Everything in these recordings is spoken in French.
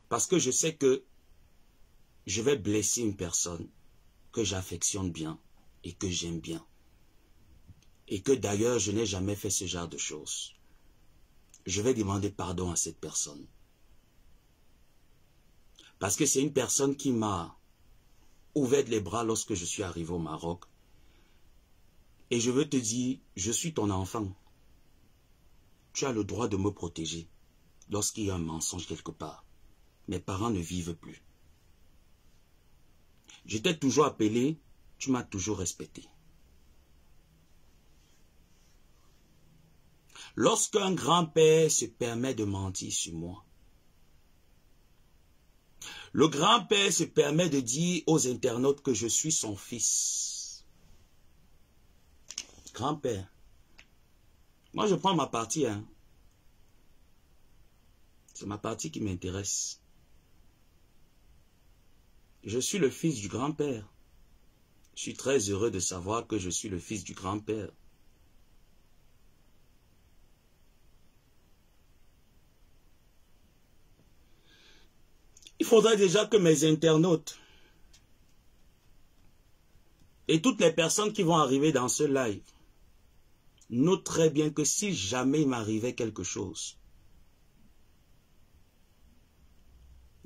Parce que je sais que je vais blesser une personne que j'affectionne bien et que j'aime bien. Et que d'ailleurs, je n'ai jamais fait ce genre de choses. Je vais demander pardon à cette personne. Parce que c'est une personne qui m'a ouvert les bras lorsque je suis arrivé au Maroc. Et je veux te dire, je suis ton enfant. Tu as le droit de me protéger lorsqu'il y a un mensonge quelque part. Mes parents ne vivent plus. Je t'ai toujours appelé, tu m'as toujours respecté. Lorsqu'un grand-père se permet de mentir sur moi, le grand-père se permet de dire aux internautes que je suis son fils. Grand-père, moi je prends ma partie, hein. C'est ma partie qui m'intéresse. Je suis le fils du grand-père. Je suis très heureux de savoir que je suis le fils du grand-père. Il faudrait déjà que mes internautes et toutes les personnes qui vont arriver dans ce live notent très bien que si jamais il m'arrivait quelque chose,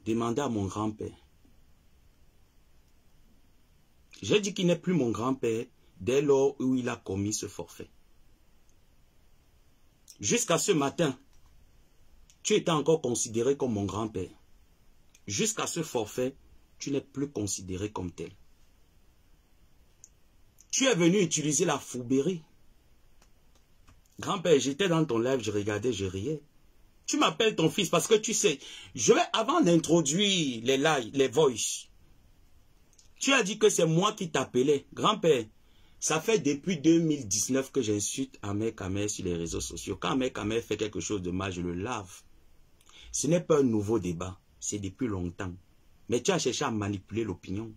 demandez à mon grand-père. J'ai dit qu'il n'est plus mon grand-père dès lors où il a commis ce forfait. Jusqu'à ce matin, tu étais encore considéré comme mon grand-père. Jusqu'à ce forfait, tu n'es plus considéré comme tel. Tu es venu utiliser la fourberie. Grand-père, j'étais dans ton live, je regardais, je riais. Tu m'appelles ton fils parce que tu sais, avant d'introduire les lives, les voice, tu as dit que c'est moi qui t'appelais. Grand-père, ça fait depuis 2019 que j'insulte Ahmed Kamer sur les réseaux sociaux. Quand Ahmed Kamer fait quelque chose de mal, je le lave. Ce n'est pas un nouveau débat. C'est depuis longtemps. Mais tu as cherché à manipuler l'opinion.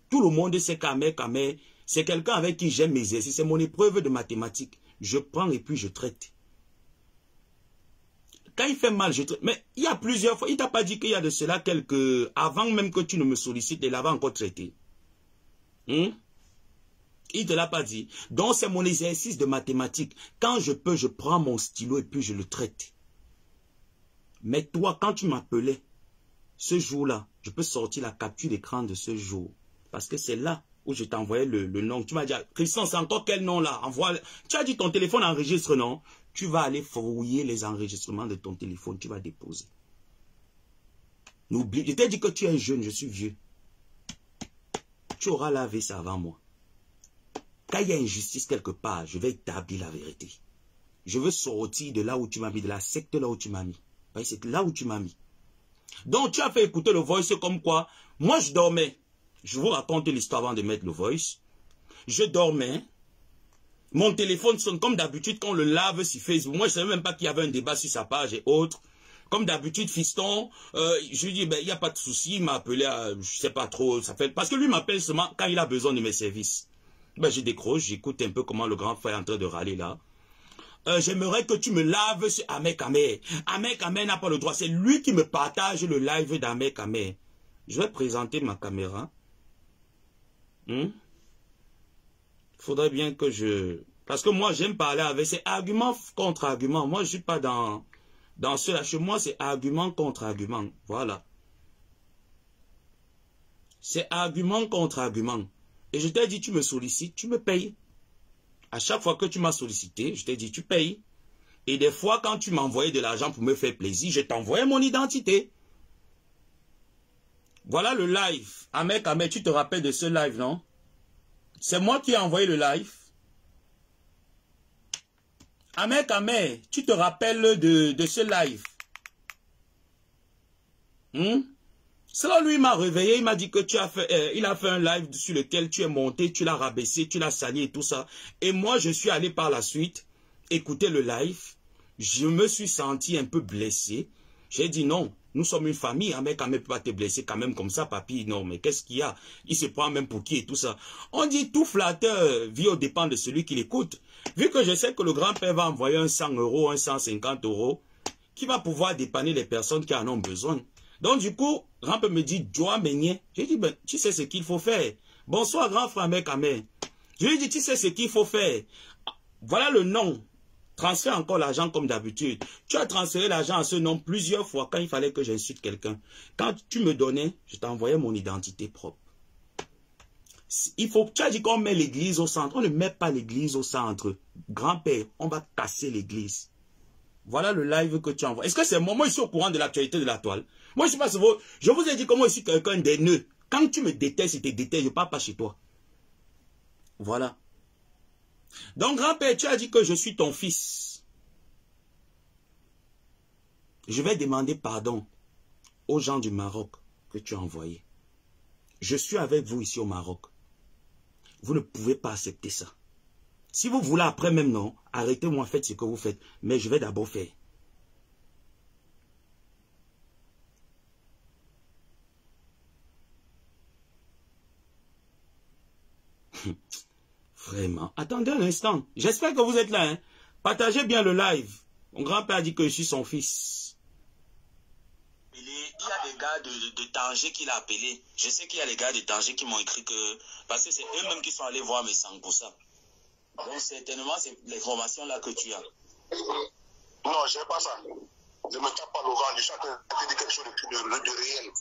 Tout le monde sait qu'Ahmed Kamer, c'est quelqu'un avec qui j'aime m'exercer. C'est mon épreuve de mathématiques. Je prends et puis je traite. Quand il fait mal, je traite. Mais il y a plusieurs fois, il t'a pas dit qu'il y a de cela quelques... Avant même que tu ne me sollicites, il l'avait encore traité. Il ne te l'a pas dit. Donc c'est mon exercice de mathématiques. Quand je peux, je prends mon stylo et puis je le traite. Mais toi, quand tu m'appelais, ce jour-là, je peux sortir la capture d'écran de ce jour. Parce que c'est là où je t'envoyais le nom. Tu m'as dit, Christian, c'est encore quel nom là? Envoie. Tu as dit ton téléphone enregistre, non? Tu vas aller fouiller les enregistrements de ton téléphone. Tu vas déposer. N'oublie. Je t'ai dit que tu es jeune, je suis vieux. Tu auras lavé ça avant moi. Quand il y a injustice quelque part, je vais établir la vérité. Je veux sortir de là où tu m'as mis, de la secte là où tu m'as mis. C'est là où tu m'as mis. Donc, tu as fait écouter le voice comme quoi, moi je dormais. Je vous raconte l'histoire avant de mettre le voice. Je dormais. Mon téléphone sonne comme d'habitude quand on le lave sur Facebook. Moi, je ne savais même pas qu'il y avait un débat sur sa page et autres. Comme d'habitude, fiston, je lui dis, ben, il n'y a pas de souci. Il m'a appelé à, je ne sais pas trop, ça fait... Parce que lui m'appelle seulement quand il a besoin de mes services. Ben, je décroche, j'écoute un peu comment le grand frère est en train de râler là. J'aimerais que tu me laves sur Ahmed Kamer. Ahmed Kamer n'a pas le droit. C'est lui qui me partage le live d'Ahmed Kamer. Je vais présenter ma caméra. Il faudrait bien que je... Parce que moi, j'aime parler avec ces arguments contre arguments. Moi, je ne suis pas dans cela. Chez moi, c'est argument contre argument. Voilà. C'est argument contre argument. Et je t'ai dit, tu me sollicites, tu me payes. À chaque fois que tu m'as sollicité, je t'ai dit, tu payes. Et des fois, quand tu m'envoyais de l'argent pour me faire plaisir, je t'envoyais mon identité. Voilà le live. Ahmed Kamer, tu te rappelles de ce live, non? C'est moi qui ai envoyé le live. Ahmed Kamer, tu te rappelles de ce live? Cela lui m'a réveillé, il m'a dit que tu as fait, il a fait un live sur lequel tu es monté, tu l'as rabaissé, tu l'as sali et tout ça. Et moi, je suis allé par la suite écouter le live. Je me suis senti un peu blessé. J'ai dit non, nous sommes une famille, un mec quand même peut pas te blesser quand même comme ça, papy. Non, mais qu'est-ce qu'il y a? Il se prend même pour qui et tout ça. On dit tout flatteur vit au dépend de celui qui l'écoute. Vu que je sais que le grand-père va envoyer un 100 €, un 150 €, qui va pouvoir dépanner les personnes qui en ont besoin. Donc du coup, grand-père me dit, Joa Meigné. J'ai dit, ben, tu sais ce qu'il faut faire. Bonsoir, grand frère Mekame. Je lui ai dit, tu sais ce qu'il faut faire. Voilà le nom. Transfère encore l'argent comme d'habitude. Tu as transféré l'argent à ce nom plusieurs fois quand il fallait que j'insulte quelqu'un. Quand tu me donnais, je t'envoyais mon identité propre. Il faut, tu as dit qu'on met l'église au centre. On ne met pas l'église au centre. Grand-père, on va casser l'église. Voilà le live que tu envoies. Est-ce que c'est moi? Moi, je suis au courant de l'actualité de la toile. Moi, je sais pas si vous... Je vous ai dit comment je suis quelqu'un d'haineux. Quand tu me détestes et te détestes, je ne pars pas chez toi. Voilà. Donc, grand-père, tu as dit que je suis ton fils. Je vais demander pardon aux gens du Maroc que tu as envoyés. Je suis avec vous ici au Maroc. Vous ne pouvez pas accepter ça. Si vous voulez après même, non, arrêtez-moi, faites ce que vous faites. Mais je vais d'abord faire. Vraiment. Attendez un instant. J'espère que vous êtes là. Hein. Partagez bien le live. Mon grand-père a dit que je suis son fils. Il y a des gars de Tanger qui l'ont appelé. Je sais qu'il y a des gars de Tanger qui m'ont écrit que... Parce que c'est eux-mêmes qui sont allés voir mes sangs pour ça. Donc certainement, c'est l'information là que tu as. Non, je n'ai pas ça. Je ne me tape pas le ventre. Je suis en train de te dire quelque chose de réel.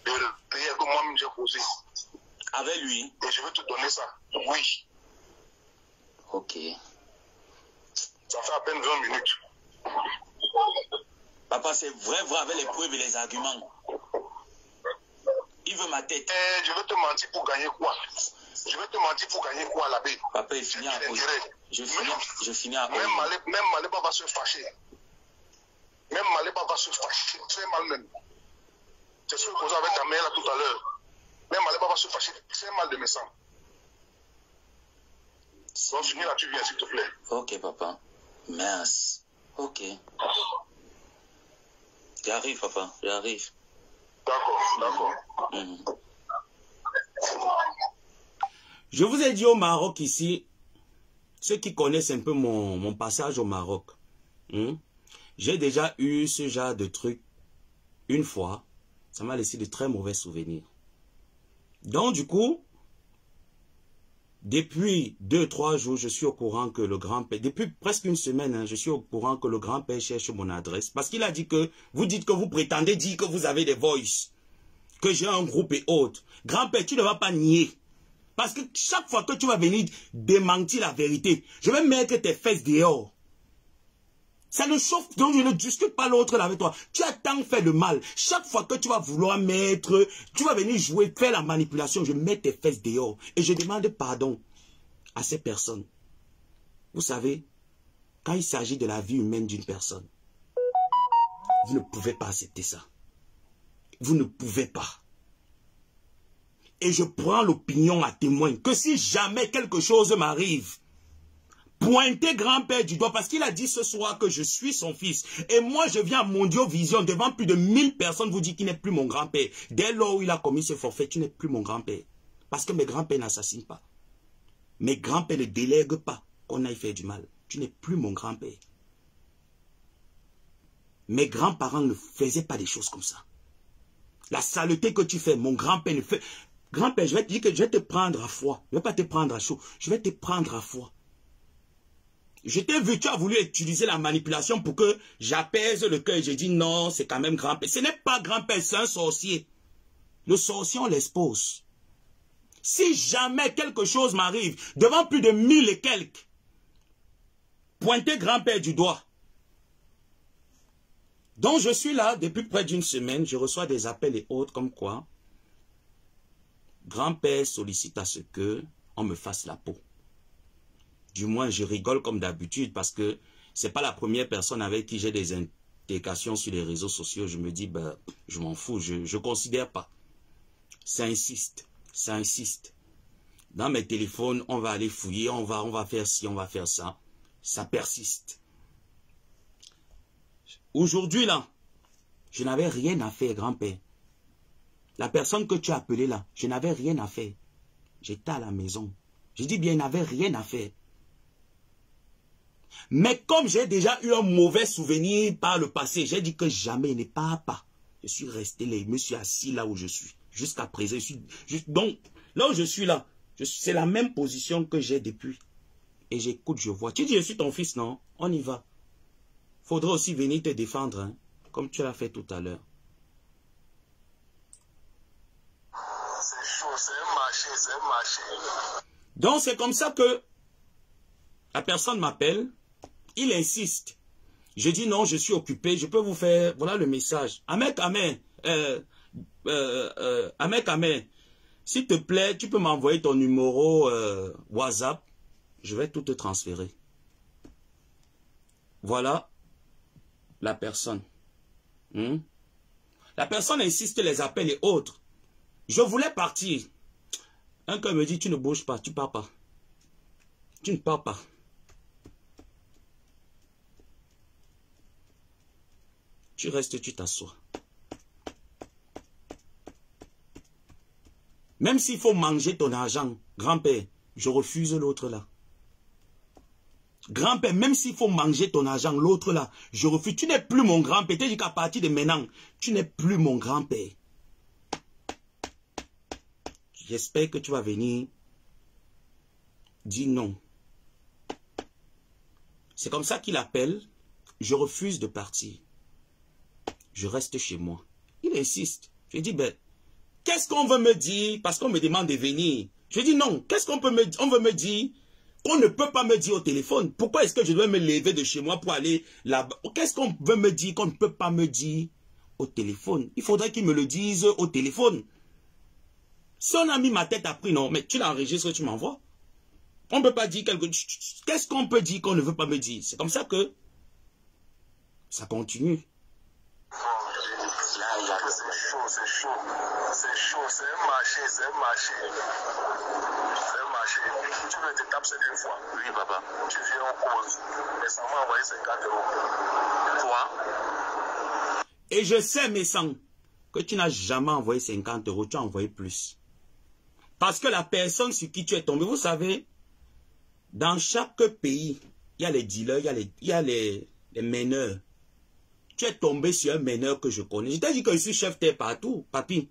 De réel que moi-même j'ai posé. Avec lui? Et je vais te donner ça. Oui. Ok. Ça fait à peine 20 minutes. Papa, c'est vrai avec les preuves et les arguments. Il veut ma tête. Et je vais te mentir pour gagner quoi? Je vais te mentir pour gagner quoi, l'abbé? Papa, il finit à cause. Je finis à cause. Même Maléba va se fâcher. Même Maléba va se fâcher. Très mal même. C'est ce que je causais avec ta mère là tout à l'heure. Même Maléba va se fâcher. Très mal de mes sangs. Donc finis là, tu viens s'il te plaît. Ok, papa. Merci. Ok. J'arrive, papa. J'arrive. D'accord. Je vous ai dit au Maroc ici, ceux qui connaissent un peu mon passage au Maroc, j'ai déjà eu ce genre de truc une fois. Ça m'a laissé de très mauvais souvenirs. Donc du coup, depuis 2-3 jours, je suis au courant que le grand-père, depuis presque une semaine, je suis au courant que le grand-père cherche mon adresse. Parce qu'il a dit que, vous dites que vous prétendez dire que vous avez des voices, que j'ai un groupe et autres. Grand-père, tu ne vas pas nier. Parce que chaque fois que tu vas venir démentir la vérité, je vais mettre tes fesses dehors. Ça ne chauffe, donc je ne discute pas l'autre là avec toi. Tu as tant fait le mal. Chaque fois que tu vas vouloir mettre, tu vas venir jouer, faire la manipulation, je mets tes fesses dehors. Et je demande pardon à ces personnes. Vous savez, quand il s'agit de la vie humaine d'une personne, vous ne pouvez pas accepter ça. Vous ne pouvez pas. Et je prends l'opinion à témoin que si jamais quelque chose m'arrive, pointez grand-père du doigt parce qu'il a dit ce soir que je suis son fils. Et moi, je viens à Mondiovision devant plus de 1000 personnes vous dire qu'il n'est plus mon grand-père. Dès lors où il a commis ce forfait, tu n'es plus mon grand-père. Parce que mes grands-pères n'assassinent pas. Mes grands-pères ne délèguent pas qu'on aille faire du mal. Tu n'es plus mon grand-père. Mes grands-parents ne faisaient pas des choses comme ça. La saleté que tu fais, mon grand-père ne fait... Grand-père, je vais te dire que je vais te prendre à froid. Je ne vais pas te prendre à chaud. Je vais te prendre à froid. Je t'ai vu, tu as voulu utiliser la manipulation pour que j'apaise le cœur. J'ai dit non, c'est quand même grand-père. Ce n'est pas grand-père, c'est un sorcier. Le sorcier, on l'expose. Si jamais quelque chose m'arrive, devant plus de 1000 et quelques, pointez grand-père du doigt. Donc je suis là depuis près d'une semaine, je reçois des appels et autres comme quoi grand-père sollicite à ce que on me fasse la peau. Du moins, je rigole comme d'habitude parce que c'est pas la première personne avec qui j'ai des interrogations sur les réseaux sociaux. Je me dis, ben, je m'en fous, je considère pas. Ça insiste, ça insiste. Dans mes téléphones, on va aller fouiller, on va faire ci, on va faire ça. Ça persiste. Aujourd'hui, là, je n'avais rien à faire, grand-père. La personne que tu as appelée là, je n'avais rien à faire. J'étais à la maison. Je dis bien, il n'avait rien à faire. Mais comme j'ai déjà eu un mauvais souvenir par le passé, j'ai dit que jamais il ne part pas. Je suis resté là, je me suis assis là où je suis. Jusqu'à présent, donc, là où je suis là, c'est la même position que j'ai depuis. Et j'écoute, je vois. Tu dis, je suis ton fils, non? On y va. Faudra aussi venir te défendre, hein, comme tu l'as fait tout à l'heure. C'est chaud, c'est un marché, c'est un marché. Donc, c'est comme ça que la personne m'appelle, il insiste. Je dis non, je suis occupé, je peux vous faire, voilà le message. Ahmed, s'il te plaît, tu peux m'envoyer ton numéro WhatsApp, je vais tout te transférer. Voilà la personne. La personne insiste, les appels et autres. Je voulais partir. Un cœur me dit, tu ne bouges pas, tu pars pas. Tu ne pars pas. Tu restes, tu t'assois. Même s'il faut manger ton argent, grand-père, je refuse l'autre là. Grand-père, même s'il faut manger ton argent, l'autre là, je refuse. Tu n'es plus mon grand-père. Tu dis qu'à partir de maintenant, tu n'es plus mon grand-père. J'espère que tu vas venir dire non. C'est comme ça qu'il appelle. Je refuse de partir. Je reste chez moi. Il insiste. Je dis, ben, qu'est-ce qu'on veut me dire? Parce qu'on me demande de venir. Je dis non. Qu'est-ce qu'on veut me dire? On ne peut pas me dire au téléphone. Pourquoi est-ce que je dois me lever de chez moi pour aller là-bas? Qu'est-ce qu'on veut me dire qu'on ne peut pas me dire au téléphone? Il faudrait qu'ils me le disent au téléphone. Si on a mis ma tête à prix, non, mais tu l'enregistres, tu m'envoies. On ne peut pas dire quelque chose. Qu'est-ce qu'on peut dire qu'on ne veut pas me dire? C'est comme ça que ça continue. C'est chaud, c'est un marché, c'est un marché. C'est un marché. Tu veux te taper cette fois? Oui, papa. Tu viens en cause. Mais ça m'a envoyé 50 €. Toi? Et je sais, mes sangs, que tu n'as jamais envoyé 50 €, tu as envoyé plus. Parce que la personne sur qui tu es tombé, vous savez, dans chaque pays, il y a les dealers, il y a les meneurs. Tu es tombé sur un meneur que je connais. Je t'ai dit que je suis chef terre partout, papi.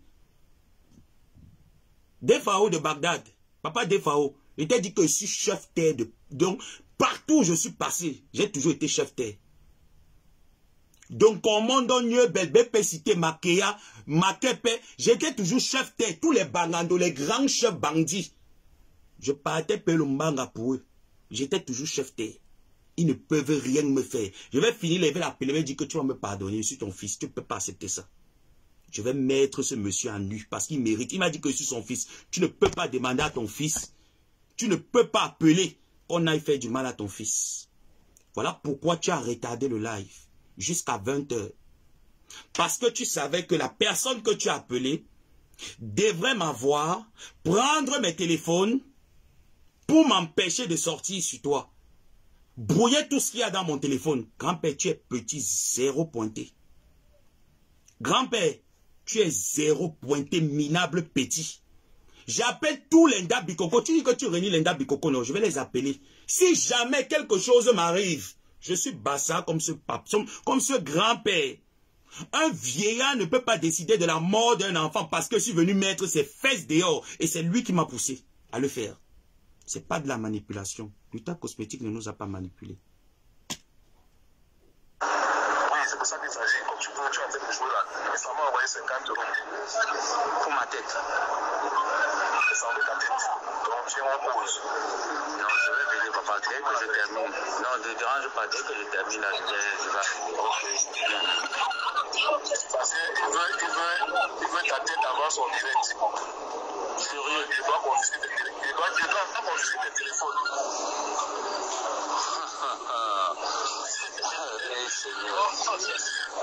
Defao de Bagdad. Papa Defao. Je t'ai dit que je suis chef terre de... Donc, partout où je suis passé, j'ai toujours été chef terre. Donc, commandant Nye, Belbe, Cité, Makéa, Makepe, j'étais toujours chef terre. Tous les bangandos, les grands chefs bandits. Je partais Pelumbanga pour eux. J'étais toujours chef terre. Ils ne peuvent rien me faire. Je vais finir, je vais l'appeler, je vais dire que tu vas me pardonner, je suis ton fils, tu ne peux pas accepter ça. Je vais mettre ce monsieur en nu parce qu'il mérite. Il m'a dit que je suis son fils. Tu ne peux pas demander à ton fils. Tu ne peux pas appeler qu'on aille faire du mal à ton fils. Voilà pourquoi tu as retardé le live jusqu'à 20 h. Parce que tu savais que la personne que tu as appelée devrait m'avoir, prendre mes téléphones pour m'empêcher de sortir sur toi. Brouiller tout ce qu'il y a dans mon téléphone. Grand-père, tu es petit, zéro pointé. Grand-père, tu es zéro pointé, minable, petit. J'appelle tous les Nda Bikoko. Tu dis que tu réunis les Nda Bikoko, non, je vais les appeler. Si jamais quelque chose m'arrive, je suis bassa comme ce pape, comme ce grand-père. Un vieillard ne peut pas décider de la mort d'un enfant parce que je suis venu mettre ses fesses dehors. Et c'est lui qui m'a poussé à le faire. C'est pas de la manipulation. L'État cosmétique ne nous a pas manipulés. Oui, c'est pour ça qu'il s'agit. Comme tu peux, tu as fait le jouer là. Mais ça m'a envoyé 50 € pour ma tête. C'est ça avec ta tête. Donc tu es en pause. Non, je vais venir, papa. Dès que je termine. Non, ne dérange pas. Dès que je termine là, je vais. Ok. Parce qu'il veut ta tête avant son direct. Sérieux, il doit confiser tes téléphones. Il doit confiser tes téléphones.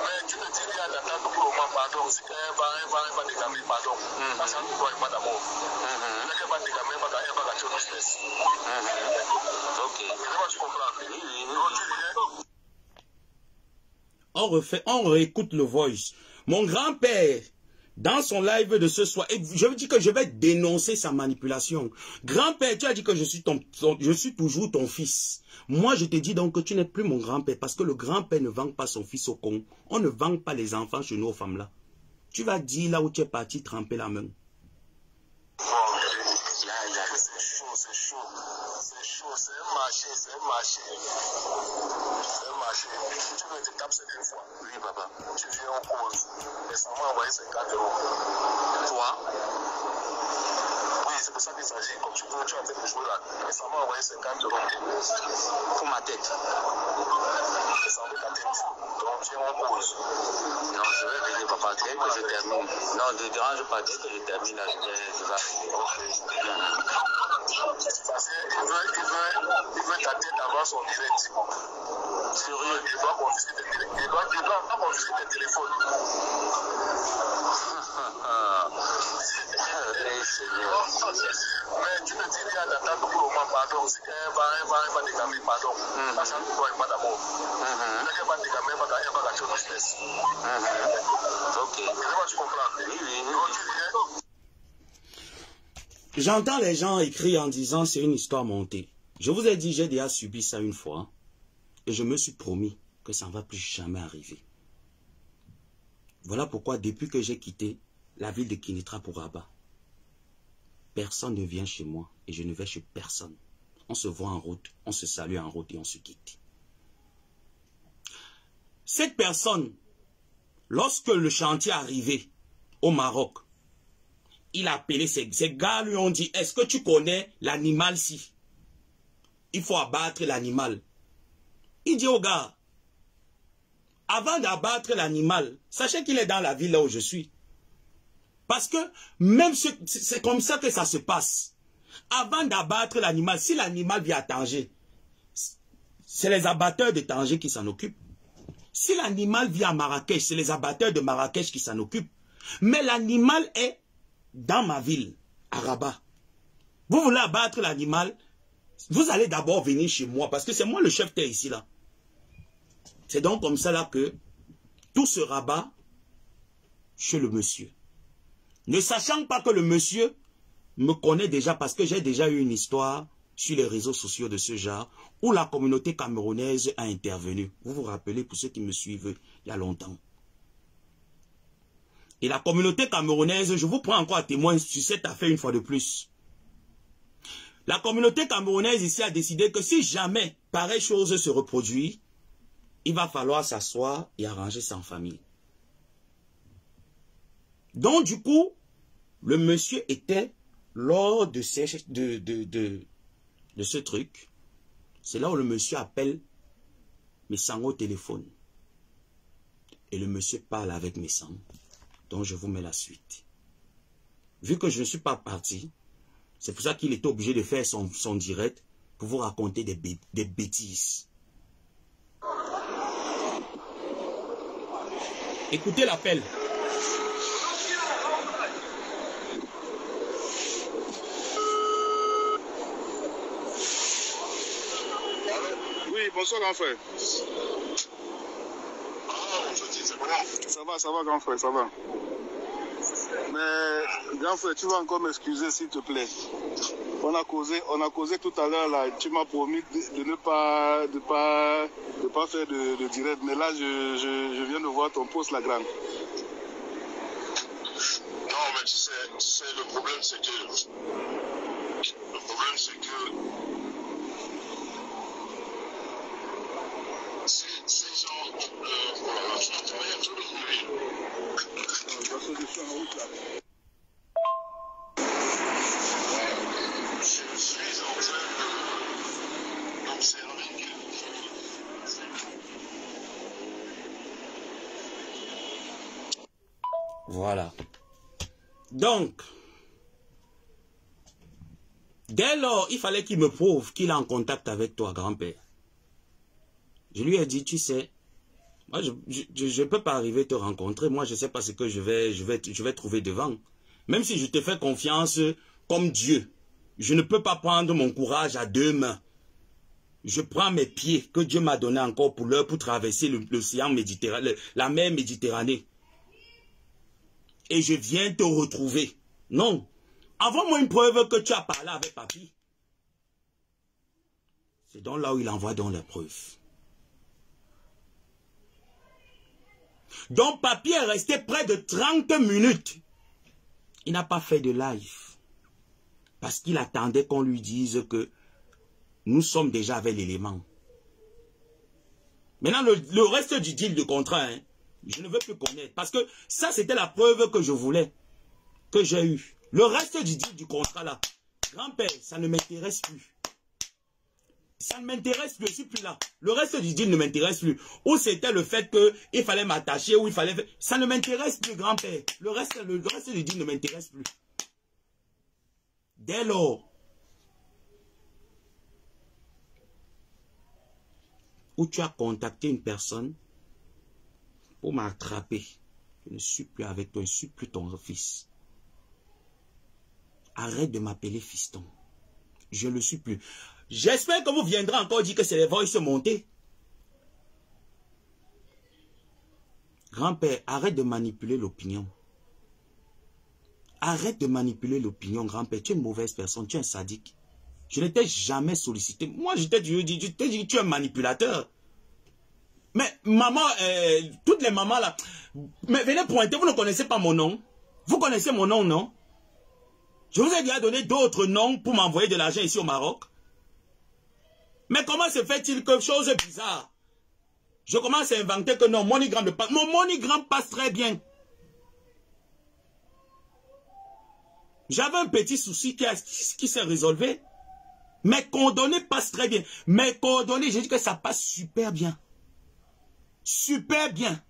Mais tu me dis qu'il y a d'attendre pour le moment, pardon. Si elle va dégamer, pardon. Parce que toi, il n'y a pas d'amour. Elle va dégamer, elle va gâcher le stress. Ok. Tu comprends? On réécoute le voice. Mon grand-père, dans son live de ce soir, et je veux dire que je vais dénoncer sa manipulation. Grand-père, tu as dit que je suis toujours ton fils. Moi, je te dis donc que tu n'es plus mon grand-père, parce que le grand-père ne vend pas son fils au con. On ne vend pas les enfants chez nous aux femmes là. Tu vas dire là où tu es parti tremper la main. C'est chaud, c'est chaud. C'est chaud, c'est un marché, c'est un marché. C'est un marché. Tu veux te taper cette fois? Oui, papa. Tu viens en cause. Mais ça m'a envoyé 50 €. Toi? Oui, c'est pour ça qu'il s'agit. Comme tu es en train de jouer là. Mais ça m'a envoyé 50 € pour ma tête. C'est ça avec ta tête. Donc tu es en cause. Non, je vais venir, papa. Dès que je termine. Non, ne dérange pas. Dès que je termine là, je vais arriver. Parce qu'il veut ta tête avant son direct. Sérieux, il doit confisquer tes téléphones. Mais tu ne dis rien d'attendre pour le moment, pardon. Si quelqu'un va dégamer, pardon. La chambre de toi est pas d'abord. Quelqu'un va dégamer, il va gâcher le business. Ok. Tu comprends? Oui. J'entends les gens écrire en disant c'est une histoire montée. Je vous ai dit, j'ai déjà subi ça une fois. Et je me suis promis que ça ne va plus jamais arriver. Voilà pourquoi depuis que j'ai quitté la ville de Kénitra pour Rabat, personne ne vient chez moi et je ne vais chez personne. On se voit en route, on se salue en route et on se quitte. Cette personne, lorsque le chantier est arrivé au Maroc, il a appelé ses gars, lui ont dit, est-ce que tu connais l'animal-ci? Il faut abattre l'animal. Il dit au gars, avant d'abattre l'animal, sachez qu'il est dans la ville là où je suis. Parce que même c'est comme ça que ça se passe. Avant d'abattre l'animal, si l'animal vient à Tanger, c'est les abatteurs de Tanger qui s'en occupent. Si l'animal vient à Marrakech, c'est les abatteurs de Marrakech qui s'en occupent. Mais l'animal est dans ma ville, à Rabat. Vous voulez abattre l'animal, vous allez d'abord venir chez moi, parce que c'est moi le chef terre ici là. C'est donc comme ça là que tout se rabat chez le monsieur. Ne sachant pas que le monsieur me connaît déjà, parce que j'ai déjà eu une histoire sur les réseaux sociaux de ce genre, où la communauté camerounaise a intervenu. Vous vous rappelez, pour ceux qui me suivent il y a longtemps. Et la communauté camerounaise, je vous prends encore à témoin sur cette affaire une fois de plus. La communauté camerounaise ici a décidé que si jamais pareille chose se reproduit, il va falloir s'asseoir et arranger ça en famille. Donc du coup, le monsieur était lors de ce truc. C'est là où le monsieur appelle Messango au téléphone. Et le monsieur parle avec Messango. Donc je vous mets la suite. Vu que je ne suis pas parti, c'est pour ça qu'il était obligé de faire son direct pour vous raconter des bêtises. Écoutez l'appel. Oui, bonsoir grand frère. Ça va grand frère, ça va. Mais grand frère, tu vas encore m'excuser s'il te plaît. On a causé tout à l'heure là, tu m'as promis de ne pas faire de direct, mais là je viens de voir ton post la grande. Non mais tu sais, le problème c'est que ces gens voilà, je vais travailler un peu de je suis en route là. Je suis en train d'observer quelque chose. Voilà. Donc, dès lors, il fallait qu'il me prouve qu'il est en contact avec toi, grand-père. Je lui ai dit, tu sais, moi, je ne peux pas arriver te rencontrer. Moi, je ne sais pas ce que je vais trouver devant. Même si je te fais confiance comme Dieu, je ne peux pas prendre mon courage à deux mains. Je prends mes pieds que Dieu m'a donné encore pour l'heure pour traverser l'océan Méditerranée, la mer Méditerranée. Et je viens te retrouver. Non. Envoie-moi une preuve que tu as parlé avec papy. C'est donc là où il envoie donc les preuves. Donc, Papi est resté près de 30 minutes. Il n'a pas fait de live. Parce qu'il attendait qu'on lui dise que nous sommes déjà avec l'élément. Maintenant, le reste du deal de contrat, hein, je ne veux plus connaître. Parce que ça, c'était la preuve que je voulais, que j'ai eu. Le reste du deal du contrat, là, grand-père, ça ne m'intéresse plus. Ça ne m'intéresse plus, je ne suis plus là. Le reste du deal ne m'intéresse plus. Ou c'était le fait qu'il fallait m'attacher, ou il fallait... Ça ne m'intéresse plus, grand-père. Le reste du deal ne m'intéresse plus. Dès lors où tu as contacté une personne pour m'attraper, je ne suis plus avec toi, je ne suis plus ton fils. Arrête de m'appeler fiston. Je ne le suis plus. J'espère que vous viendrez encore dire que c'est les voices montées. Grand-père, arrête de manipuler l'opinion. Arrête de manipuler l'opinion, grand-père. Tu es une mauvaise personne, tu es un sadique. Je ne t'ai jamais sollicité. Moi, je t'ai dit que tu es un manipulateur. Mais maman, toutes les mamans là, mais venez pointer, vous ne connaissez pas mon nom. Vous connaissez mon nom, non? Je vous ai déjà donné d'autres noms pour m'envoyer de l'argent ici au Maroc. Mais comment se fait-il que chose bizarre? Je commence à inventer que non, MoneyGram ne passe. Mon MoneyGram passe très bien. J'avais un petit souci qui s'est résolu. Mes coordonnées passent très bien. Mes coordonnées, j'ai dit que ça passe super bien. Super bien.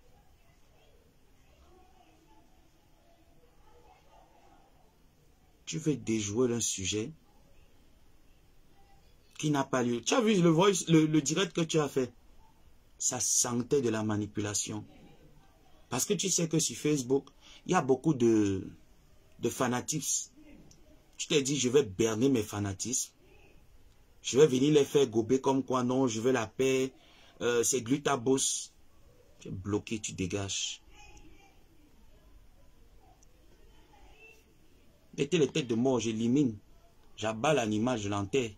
Tu veux déjouer un sujet qui n'a pas lieu. Tu as vu le direct que tu as fait? Ça sentait de la manipulation. Parce que tu sais que sur Facebook, il y a beaucoup de fanatisme. Tu t'es dit, je vais berner mes fanatismes. Je vais venir les faire gober comme quoi, non, je veux la paix. C'est Glutabos. Tu es bloqué, tu dégages. Mettez les têtes de mort, j'élimine. J'abats l'animal, je l'enterre.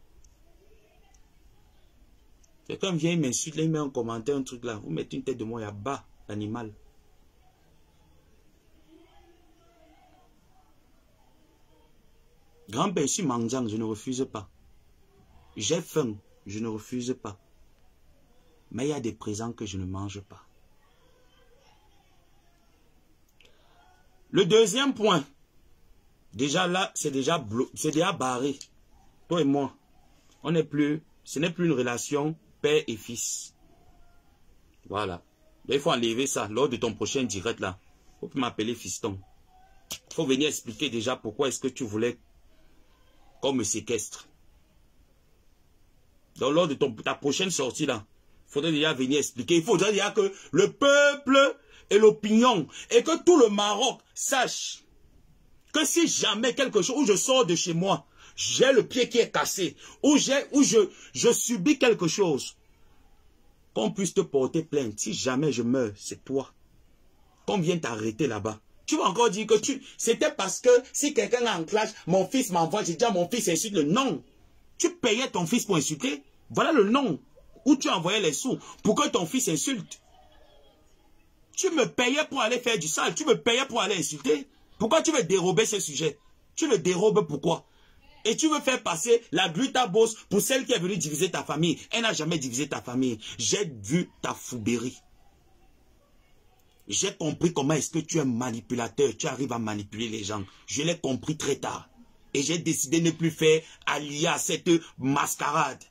Quelqu'un vient, il m'insulte, il met un commentaire, un truc là. Vous mettez une tête de mort, il abat l'animal. Grand-père, je suis mendiant, je ne refuse pas. J'ai faim, je ne refuse pas. Mais il y a des présents que je ne mange pas. Le deuxième point, déjà là, c'est déjà barré. Toi et moi, on n'est plus, ce n'est plus une relation père et fils. Voilà. Il faut enlever ça lors de ton prochain direct là. Il faut plus m'appeler fiston. Il faut venir expliquer déjà pourquoi est-ce que tu voulais qu'on me séquestre. Donc lors de ta prochaine sortie là, il faudrait déjà venir expliquer. Il faudrait déjà que le peuple et l'opinion et que tout le Maroc sache que si jamais quelque chose, où je sors de chez moi, j'ai le pied qui est cassé, ou je subis quelque chose, qu'on puisse te porter plainte. Si jamais je meurs, c'est toi. Qu'on vienne t'arrêter là-bas. Tu vas encore dire que c'était parce que si quelqu'un a en clash, mon fils m'envoie, j'ai dit à mon fils insulte le nom. Tu payais ton fils pour insulter? Voilà le nom. Où tu envoyais les sous pour que ton fils insulte. Tu me payais pour aller faire du sale. Tu me payais pour aller insulter. Pourquoi tu veux dérober ce sujet? Tu le dérobes pourquoi? Et tu veux faire passer la Glutabos pour celle qui est venue diviser ta famille. Elle n'a jamais divisé ta famille. J'ai vu ta foubérie. J'ai compris comment est-ce que tu es manipulateur. Tu arrives à manipuler les gens. Je l'ai compris très tard. Et j'ai décidé de ne plus faire allier à cette mascarade.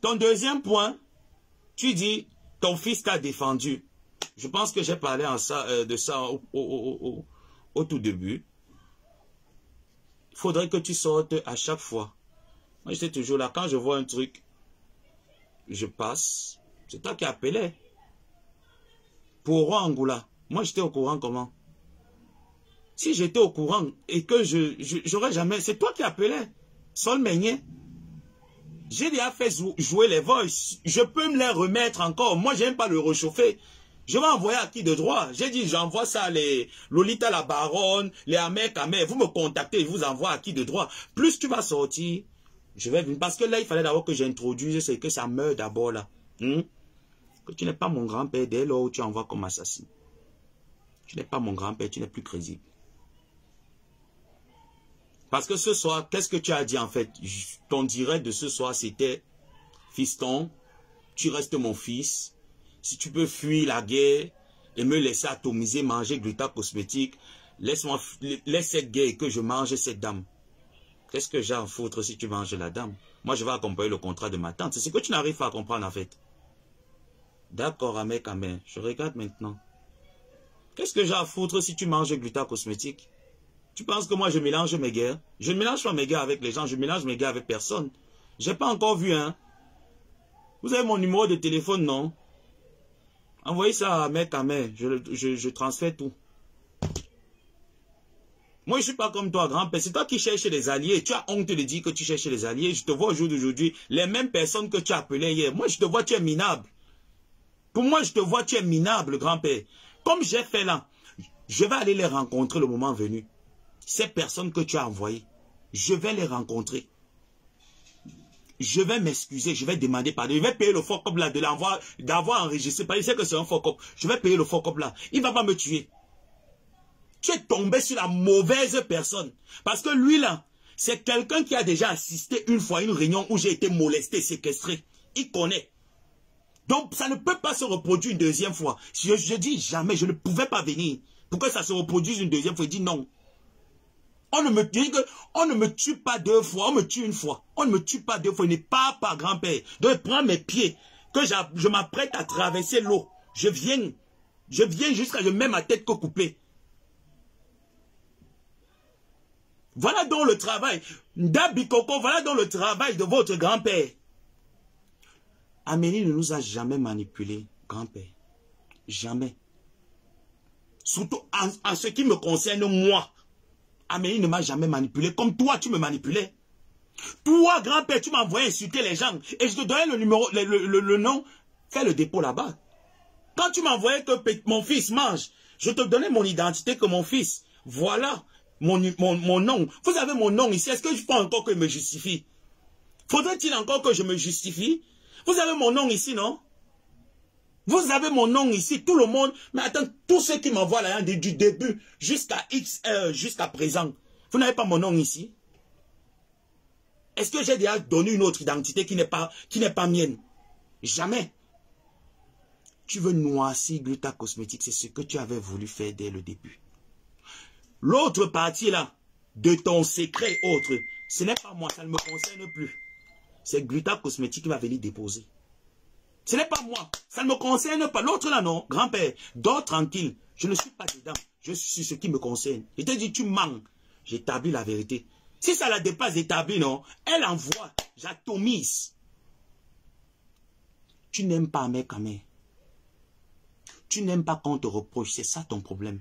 Ton deuxième point, tu dis, ton fils t'a défendu. Je pense que j'ai parlé de ça au tout début. Il faudrait que tu sortes à chaque fois. Moi, j'étais toujours là. Quand je vois un truc, je passe. C'est toi qui appelais. Pour Roi Angoula. Moi, j'étais au courant comment? Si j'étais au courant et que j'aurais jamais... C'est toi qui appelais. Sol Meignet. J'ai déjà fait jouer les voices. Je peux me les remettre encore. Moi, j'aime pas le réchauffer. Je vais envoyer à qui de droit? J'ai dit, j'envoie ça les Lolita la Baronne, les Amer Kamer. Vous me contactez, je vous envoie à qui de droit. Plus tu vas sortir, je vais venir. Parce que là, il fallait d'abord que j'introduise, c'est que ça meurt d'abord là. Que tu n'es pas mon grand-père, dès lors où tu envoies comme assassin. Tu n'es pas mon grand-père, tu n'es plus crédible. Parce que ce soir, qu'est-ce que tu as dit en fait? Ton direct de ce soir, c'était « Fiston, tu restes mon fils. Si tu peux fuir la guerre et me laisser atomiser, manger gluta cosmétique, laisse cette guerre et que je mange cette dame. » Qu'est-ce que j'ai à foutre si tu manges la dame? Moi, je vais accompagner le contrat de ma tante. C'est ce que tu n'arrives pas à comprendre en fait. D'accord, Ahmed Kamer, je regarde maintenant. Qu'est-ce que j'ai à foutre si tu manges gluta cosmétique? Tu penses que moi je mélange mes guerres? Je ne mélange pas mes guerres avec les gens, je mélange mes guerres avec personne. J'ai pas encore vu, hein. Vous avez mon numéro de téléphone, non? Envoyez ça à Ahmed Kamer, je transfère tout. Moi, je ne suis pas comme toi, grand-père. C'est toi qui cherches les alliés. Tu as honte de dire que tu cherches les alliés. Je te vois au jour d'aujourd'hui, les mêmes personnes que tu as appelées hier. Moi, je te vois, tu es minable. Pour moi, je te vois, tu es minable, grand-père. Comme j'ai fait là, je vais aller les rencontrer le moment venu. Ces personnes que tu as envoyées, je vais les rencontrer. Je vais m'excuser, je vais demander pardon. Je vais payer le fuck-up là de l'envoi, d'avoir enregistré. Il sait que c'est un fuck-up. Je vais payer le fuck-up là. Il ne va pas me tuer. Tu es tombé sur la mauvaise personne. Parce que lui là, c'est quelqu'un qui a déjà assisté une fois à une réunion où j'ai été molesté, séquestré. Il connaît. Donc ça ne peut pas se reproduire une deuxième fois. Je dis jamais, je ne pouvais pas venir. Pourquoi ça se reproduise une deuxième fois? Il dit non. On ne me dit que on ne me tue pas deux fois, on me tue une fois. On ne me tue pas deux fois, il n'est pas grand-père. Donc prends mes pieds, que je m'apprête à traverser l'eau. Je viens jusqu'à je mets ma tête que coupée. Voilà donc le travail. Ndabikoko, voilà donc le travail de votre grand-père. Amélie ne nous a jamais manipulés, grand-père. Jamais. Surtout en ce qui me concerne, moi. Amélie ne m'a jamais manipulé comme toi, tu me manipulais. Toi, grand-père, tu m'as envoyé insulter les gens. Et je te donnais le numéro, le nom. Fais le dépôt là-bas. Quand tu m'envoyais que mon fils mange, je te donnais mon identité que mon fils. Voilà mon nom. Vous avez mon nom ici. Est-ce que je faut encore que je me justifie? Faudrait-il encore que je me justifie? Vous avez mon nom ici, non? Vous avez mon nom ici, tout le monde. Mais attends, tous ceux qui m'envoient là, du début jusqu'à jusqu'à présent, vous n'avez pas mon nom ici? Est-ce que j'ai déjà donné une autre identité qui n'est pas mienne? Jamais. Tu veux noircir gluta cosmétique, c'est ce que tu avais voulu faire dès le début. L'autre partie là, de ton secret autre, ce n'est pas moi, ça ne me concerne plus. C'est gluta cosmétique qui va venir déposer. Ce n'est pas moi, ça ne me concerne pas. L'autre là non, grand-père, dors tranquille. Je ne suis pas dedans, je suis ce qui me concerne. Je te dis, tu mens, j'établis la vérité. Si ça la dépasse établie, non, elle envoie, j'atomise. Tu n'aimes pas Ahmed Kamer. Tu n'aimes pas qu'on te reproche, c'est ça ton problème.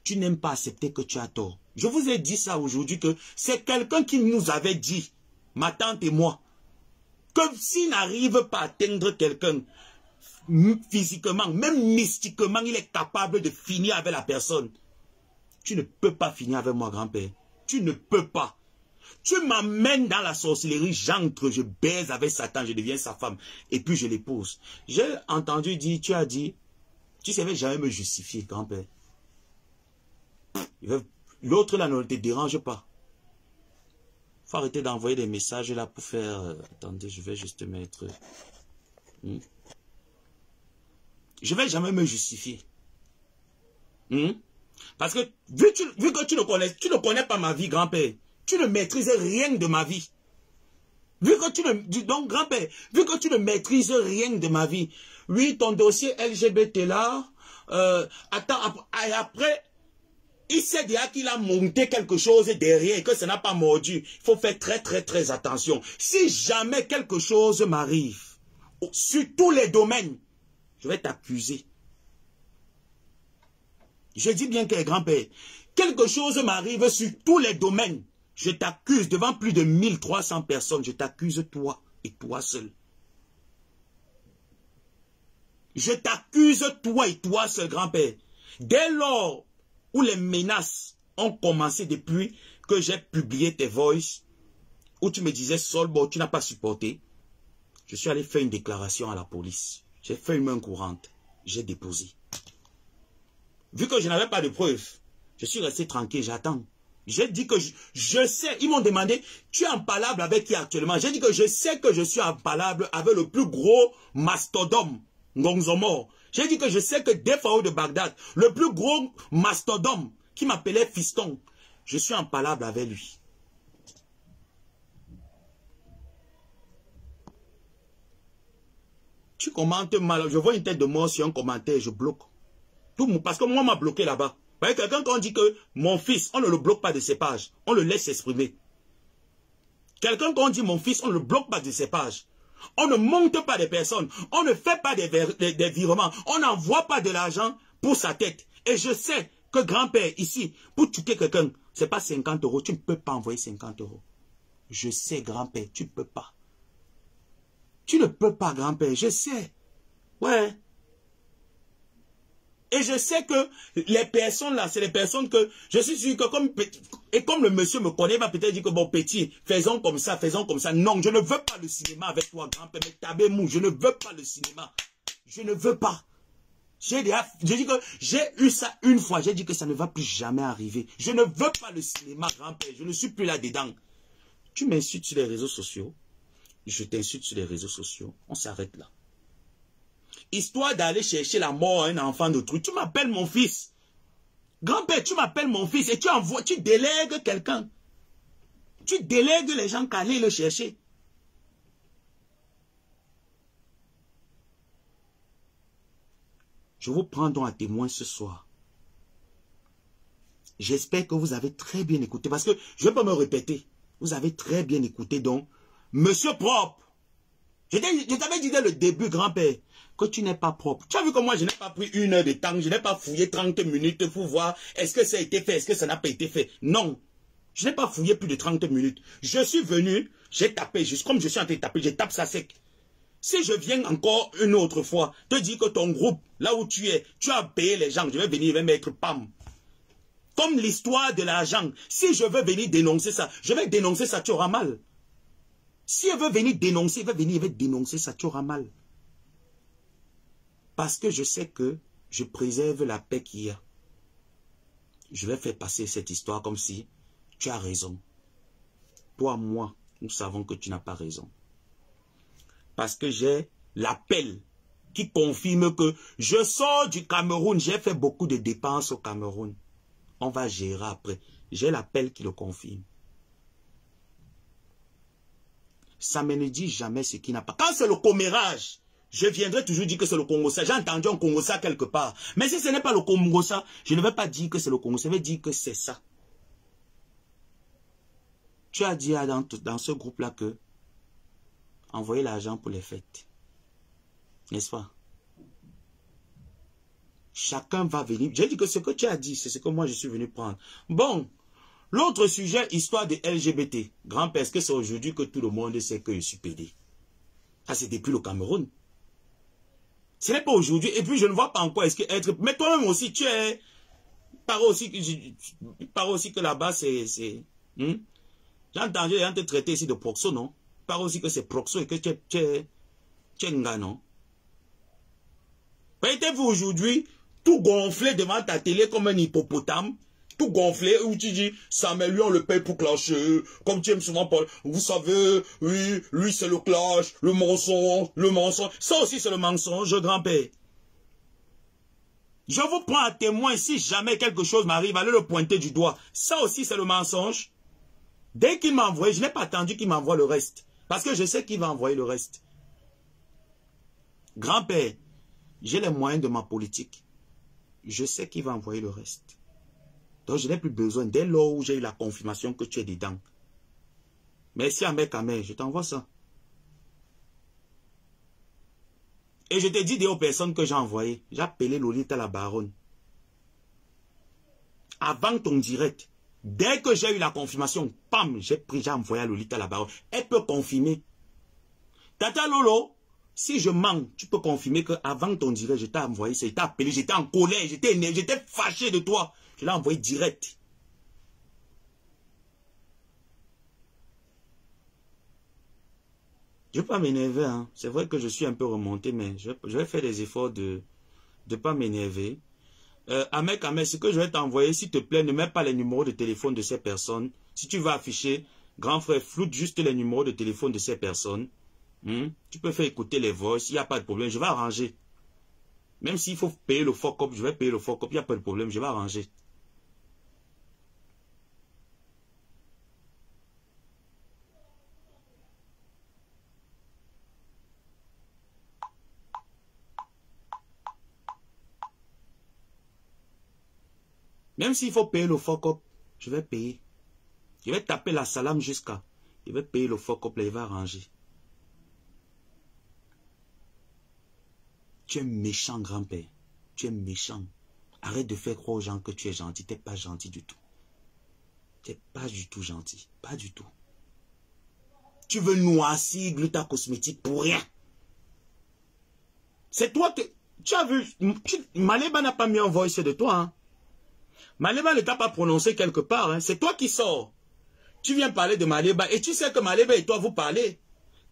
Tu n'aimes pas accepter que tu as tort. Je vous ai dit ça aujourd'hui que c'est quelqu'un qui nous avait dit, ma tante et moi, que s'il n'arrive pas à atteindre quelqu'un physiquement, même mystiquement, il est capable de finir avec la personne. Tu ne peux pas finir avec moi, grand-père. Tu ne peux pas. Tu m'amènes dans la sorcellerie, j'entre, je baise avec Satan, je deviens sa femme, et puis je l'épouse. J'ai entendu dire, tu as dit, tu savais jamais me justifier, grand-père. L'autre là ne te dérange pas. Faut arrêter d'envoyer des messages là pour faire... attendez, je vais juste mettre... Je vais jamais me justifier. Parce que vu que tu ne connais pas ma vie, grand-père, tu ne maîtrises rien de ma vie. Donc, grand-père, vu que tu ne maîtrises rien de ma vie, oui, ton dossier LGBT là, attends, après... Il sait déjà qu'il a monté quelque chose derrière et que ça n'a pas mordu. Il faut faire très très très attention. Si jamais quelque chose m'arrive, sur tous les domaines, je vais t'accuser. Je dis bien que grand-père, quelque chose m'arrive sur tous les domaines, je t'accuse devant plus de 1300 personnes, je t'accuse toi et toi seul. Je t'accuse toi et toi seul, grand-père. Dès lors où les menaces ont commencé depuis que j'ai publié tes voices, où tu me disais, Solbo, tu n'as pas supporté, je suis allé faire une déclaration à la police. J'ai fait une main courante. J'ai déposé. Vu que je n'avais pas de preuves, je suis resté tranquille, j'attends. J'ai dit que je sais, ils m'ont demandé, tu es en palabre avec qui actuellement? J'ai dit que je sais que je suis en palabre avec le plus gros mastodome, Ngonzomo. J'ai dit que je sais que Defao de Bagdad, le plus gros mastodome qui m'appelait fiston, je suis en palabre avec lui. Tu commentes mal, je vois une tête de mort sur un commentaire, je bloque. Parce que moi, on m'a bloqué là-bas. Vous voyez, quelqu'un quand on dit que mon fils, on ne le bloque pas de ses pages, on le laisse s'exprimer. Quelqu'un quand on dit mon fils, on ne le bloque pas de ses pages. On ne monte pas des personnes, on ne fait pas des virements, on n'envoie pas de l'argent pour sa tête. Et je sais que grand-père, ici, pour tuer quelqu'un, ce n'est pas 50 €, tu ne peux pas envoyer 50 €. Je sais, grand-père, tu ne peux pas. Tu ne peux pas, grand-père, je sais. Ouais. Et je sais que les personnes là, c'est les personnes que je suis sûr que comme le monsieur me connaît, il va peut-être dire que bon petit, faisons comme ça, faisons comme ça. Non, je ne veux pas le cinéma avec toi, grand-père, mais tabé mou, je ne veux pas le cinéma. Je ne veux pas. J'ai dit que j'ai eu ça une fois, j'ai dit que ça ne va plus jamais arriver. Je ne veux pas le cinéma, grand-père, je ne suis plus là-dedans. Tu m'insultes sur les réseaux sociaux, je t'insulte sur les réseaux sociaux, on s'arrête là. Histoire d'aller chercher la mort à un enfant de truc. Tu m'appelles mon fils. Grand-père, tu m'appelles mon fils et tu délègues quelqu'un. Tu délègues les gens qui allaient le chercher. Je vous prends donc à témoin ce soir. J'espère que vous avez très bien écouté. Parce que je ne vais pas me répéter. Vous avez très bien écouté donc. Monsieur propre. Je t'avais dit dès le début, grand-père, que tu n'es pas propre. Tu as vu que moi, je n'ai pas pris 1 heure de temps, je n'ai pas fouillé 30 minutes pour voir est-ce que ça a été fait, est-ce que ça n'a pas été fait. Non, je n'ai pas fouillé plus de 30 minutes. Je suis venu, j'ai tapé, juste comme je suis en train de taper, je tape ça sec. Si je viens encore une autre fois, te dire que ton groupe, là où tu es, tu as payé les gens, je vais venir, je vais mettre pam. Comme l'histoire de l'argent, si je veux venir dénoncer ça, je vais dénoncer ça, tu auras mal. Si elle veut venir dénoncer, elle va dénoncer ça, tu auras mal. Parce que je sais que je préserve la paix qu'il y a. Je vais faire passer cette histoire comme si tu as raison. Toi, moi, nous savons que tu n'as pas raison. Parce que j'ai l'appel qui confirme que je sors du Cameroun. J'ai fait beaucoup de dépenses au Cameroun. On va gérer après. J'ai l'appel qui le confirme. Ça ne me dit jamais ce qui n'a pas. Quand c'est le commérage, je viendrai toujours dire que c'est le Congo-ça. J'ai entendu un Congo-ça quelque part. Mais si ce n'est pas le Congo-ça, je ne vais pas dire que c'est le Congo-ça. Je vais dire que c'est ça. Tu as dit dans ce groupe-là que envoyer l'argent pour les fêtes. N'est-ce pas? Chacun va venir. J'ai dit que ce que tu as dit, c'est ce que moi je suis venu prendre. Bon. L'autre sujet, histoire de LGBT. Grand-père, est-ce que c'est aujourd'hui que tout le monde sait que je suis pédé? Ça, c'est depuis le Cameroun. Ce n'est pas aujourd'hui. Et puis, je ne vois pas encore est-ce que être... Mais toi-même aussi, tu es... Paraît aussi que là-bas, c'est... J'ai entendu les gens te traiter ici de proxo, non? Paraît aussi que c'est proxo et que tu es un gars, non? Voyez-vous aujourd'hui, tout gonflé devant ta télé comme un hippopotame, tout gonflé, où tu dis, ça mais lui on le paye pour clasher, comme tu aimes souvent parler, vous savez, oui, lui c'est le clash, le mensonge, ça aussi c'est le mensonge, grand-père. Je vous prends à témoin, si jamais quelque chose m'arrive, allez le pointer du doigt, ça aussi c'est le mensonge. Dès qu'il m'a envoyé, je n'ai pas attendu qu'il m'envoie le reste, parce que je sais qu'il va envoyer le reste. Grand-père, j'ai les moyens de ma politique, je sais qu'il va envoyer le reste. Donc, je n'ai plus besoin. Dès lors où j'ai eu la confirmation que tu es dedans. Merci à mec, je t'envoie ça. Et je te dis aux personnes que j'ai envoyées. J'ai appelé Lolita la baronne. Avant ton direct. Dès que j'ai eu la confirmation, pam, j'ai envoyé à Lolita la baronne. Elle peut confirmer. Tata Lolo, si je mens, tu peux confirmer qu'avant ton direct, je t'ai envoyé, je t'ai appelé, j'étais en colère, j'étais énervé, j'étais fâché de toi. Je l'ai envoyé direct. Je ne vais pas m'énerver. Hein. C'est vrai que je suis un peu remonté, mais je vais faire des efforts de ne pas m'énerver. Ahmed, ce que je vais t'envoyer, s'il te plaît, ne mets pas les numéros de téléphone de ces personnes. Si tu vas afficher, grand frère, floute juste les numéros de téléphone de ces personnes. Tu peux faire écouter les voix, il n'y a pas de problème, je vais arranger. Même s'il faut payer le fuck-up, je vais payer le fuck-up, il n'y a pas de problème, je vais arranger. Même s'il faut payer le fuck-up, je vais payer. Je vais taper la salame jusqu'à. Je vais payer le fuck-up, là, il va arranger. Tu es méchant, grand-père. Tu es méchant. Arrête de faire croire aux gens que tu es gentil. Tu n'es pas gentil du tout. Tu n'es pas du tout gentil. Pas du tout. Tu veux noircir Gluta Cosmétique pour rien. C'est toi que... Tu as vu... Maleba n'a pas mis un voice de toi. Hein. Maleba ne t'a pas prononcé quelque part. Hein. C'est toi qui sors. Tu viens parler de Maleba. Et tu sais que Maleba et toi, vous parlez.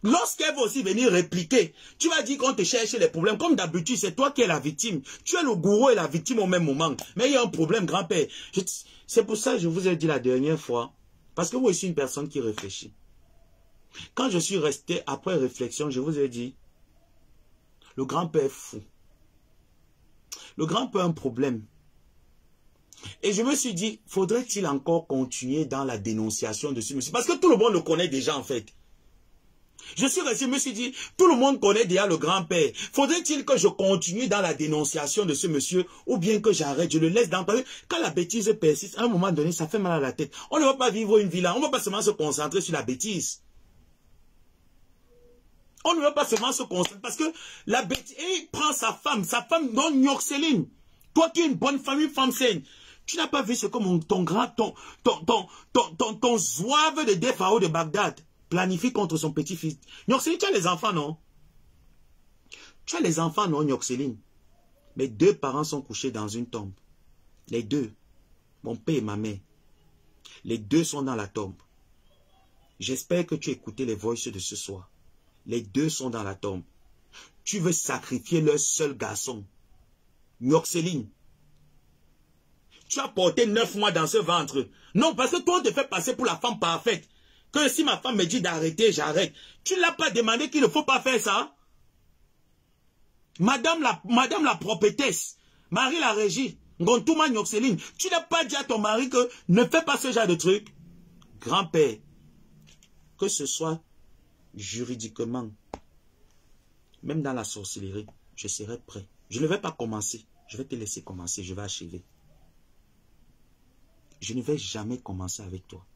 Lorsqu'elle va aussi venir répliquer, tu vas dire qu'on te cherche les problèmes. Comme d'habitude, c'est toi qui es la victime. Tu es le gourou et la victime au même moment. Mais il y a un problème, grand-père. C'est pour ça que je vous ai dit la dernière fois. Parce que moi, je suis une personne qui réfléchit. Quand je suis resté après réflexion, je vous ai dit, le grand-père est fou. Le grand-père a un problème. Et je me suis dit, faudrait-il encore continuer dans la dénonciation de ce monsieur? Parce que tout le monde le connaît déjà en fait. Je suis resté, je me suis dit, tout le monde connaît déjà le grand-père. Faudrait-il que je continue dans la dénonciation de ce monsieur ou bien que j'arrête, je le laisse dans... Quand la bêtise persiste, à un moment donné, ça fait mal à la tête. On ne va pas vivre une vie là, on ne va pas seulement se concentrer sur la bêtise. On ne va pas seulement se concentrer parce que la bêtise, il prend sa femme non Yorceline. Toi qui es une bonne famille, femme saine. Tu n'as pas vu ce que ton zouave de Defao de Bagdad planifie contre son petit-fils. Yorceline, tu as les enfants, non? Tu as les enfants, non, Yorceline? Mes deux parents sont couchés dans une tombe. Les deux. Mon père et ma mère. Les deux sont dans la tombe. J'espère que tu as écouté les voices de ce soir. Les deux sont dans la tombe. Tu veux sacrifier leur seul garçon. Yorceline. Tu as porté 9 mois dans ce ventre. Non, parce que toi, on te fait passer pour la femme parfaite. Que si ma femme me dit d'arrêter, j'arrête. Tu ne l'as pas demandé qu'il ne faut pas faire ça. Madame la prophétesse, Marie la régie, Ngontouma Yorceline, tu n'as pas dit à ton mari que ne fais pas ce genre de truc. Grand-père, que ce soit juridiquement, même dans la sorcellerie, je serai prêt. Je ne vais pas commencer. Je vais te laisser commencer. Je vais achever. Je ne vais jamais commencer avec toi.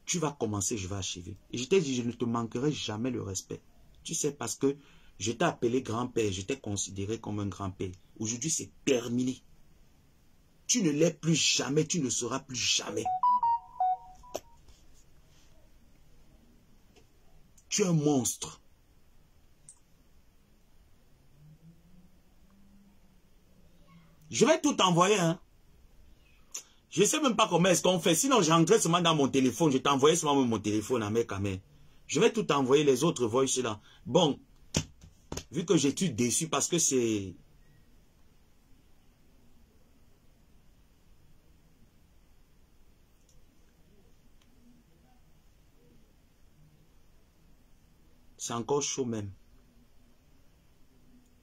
Tu vas commencer, je vais achever. Et je t'ai dit, je ne te manquerai jamais le respect. Tu sais, parce que je t'ai appelé grand-père, je t'ai considéré comme un grand-père. Aujourd'hui, c'est terminé. Tu ne l'es plus jamais, tu ne seras plus jamais. Tu es un monstre. Je vais tout envoyer, hein. Je ne sais même pas comment est-ce qu'on fait. Sinon, j'entrais seulement dans mon téléphone. Je t'envoyais seulement mon téléphone à mes caméras. Je vais tout envoyer les autres voices là. Bon, vu que je suis déçu parce que c'est... C'est encore chaud même.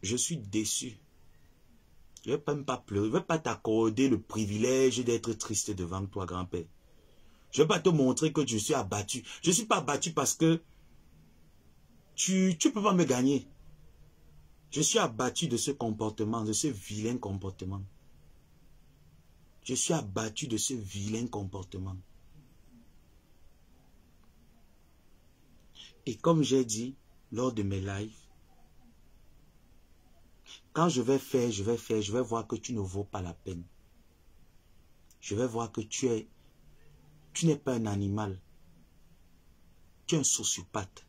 Je suis déçu. Je ne vais même pas pleurer. Je ne vais pas t'accorder le privilège d'être triste devant toi, grand-père. Je ne vais pas te montrer que je suis abattu. Je ne suis pas abattu parce que tu ne peux pas me gagner. Je suis abattu de ce comportement, de ce vilain comportement. Je suis abattu de ce vilain comportement. Et comme j'ai dit lors de mes lives, quand je vais faire, je vais voir que tu ne vaux pas la peine. Je vais voir que tu n'es pas un animal. Tu es un sociopathe.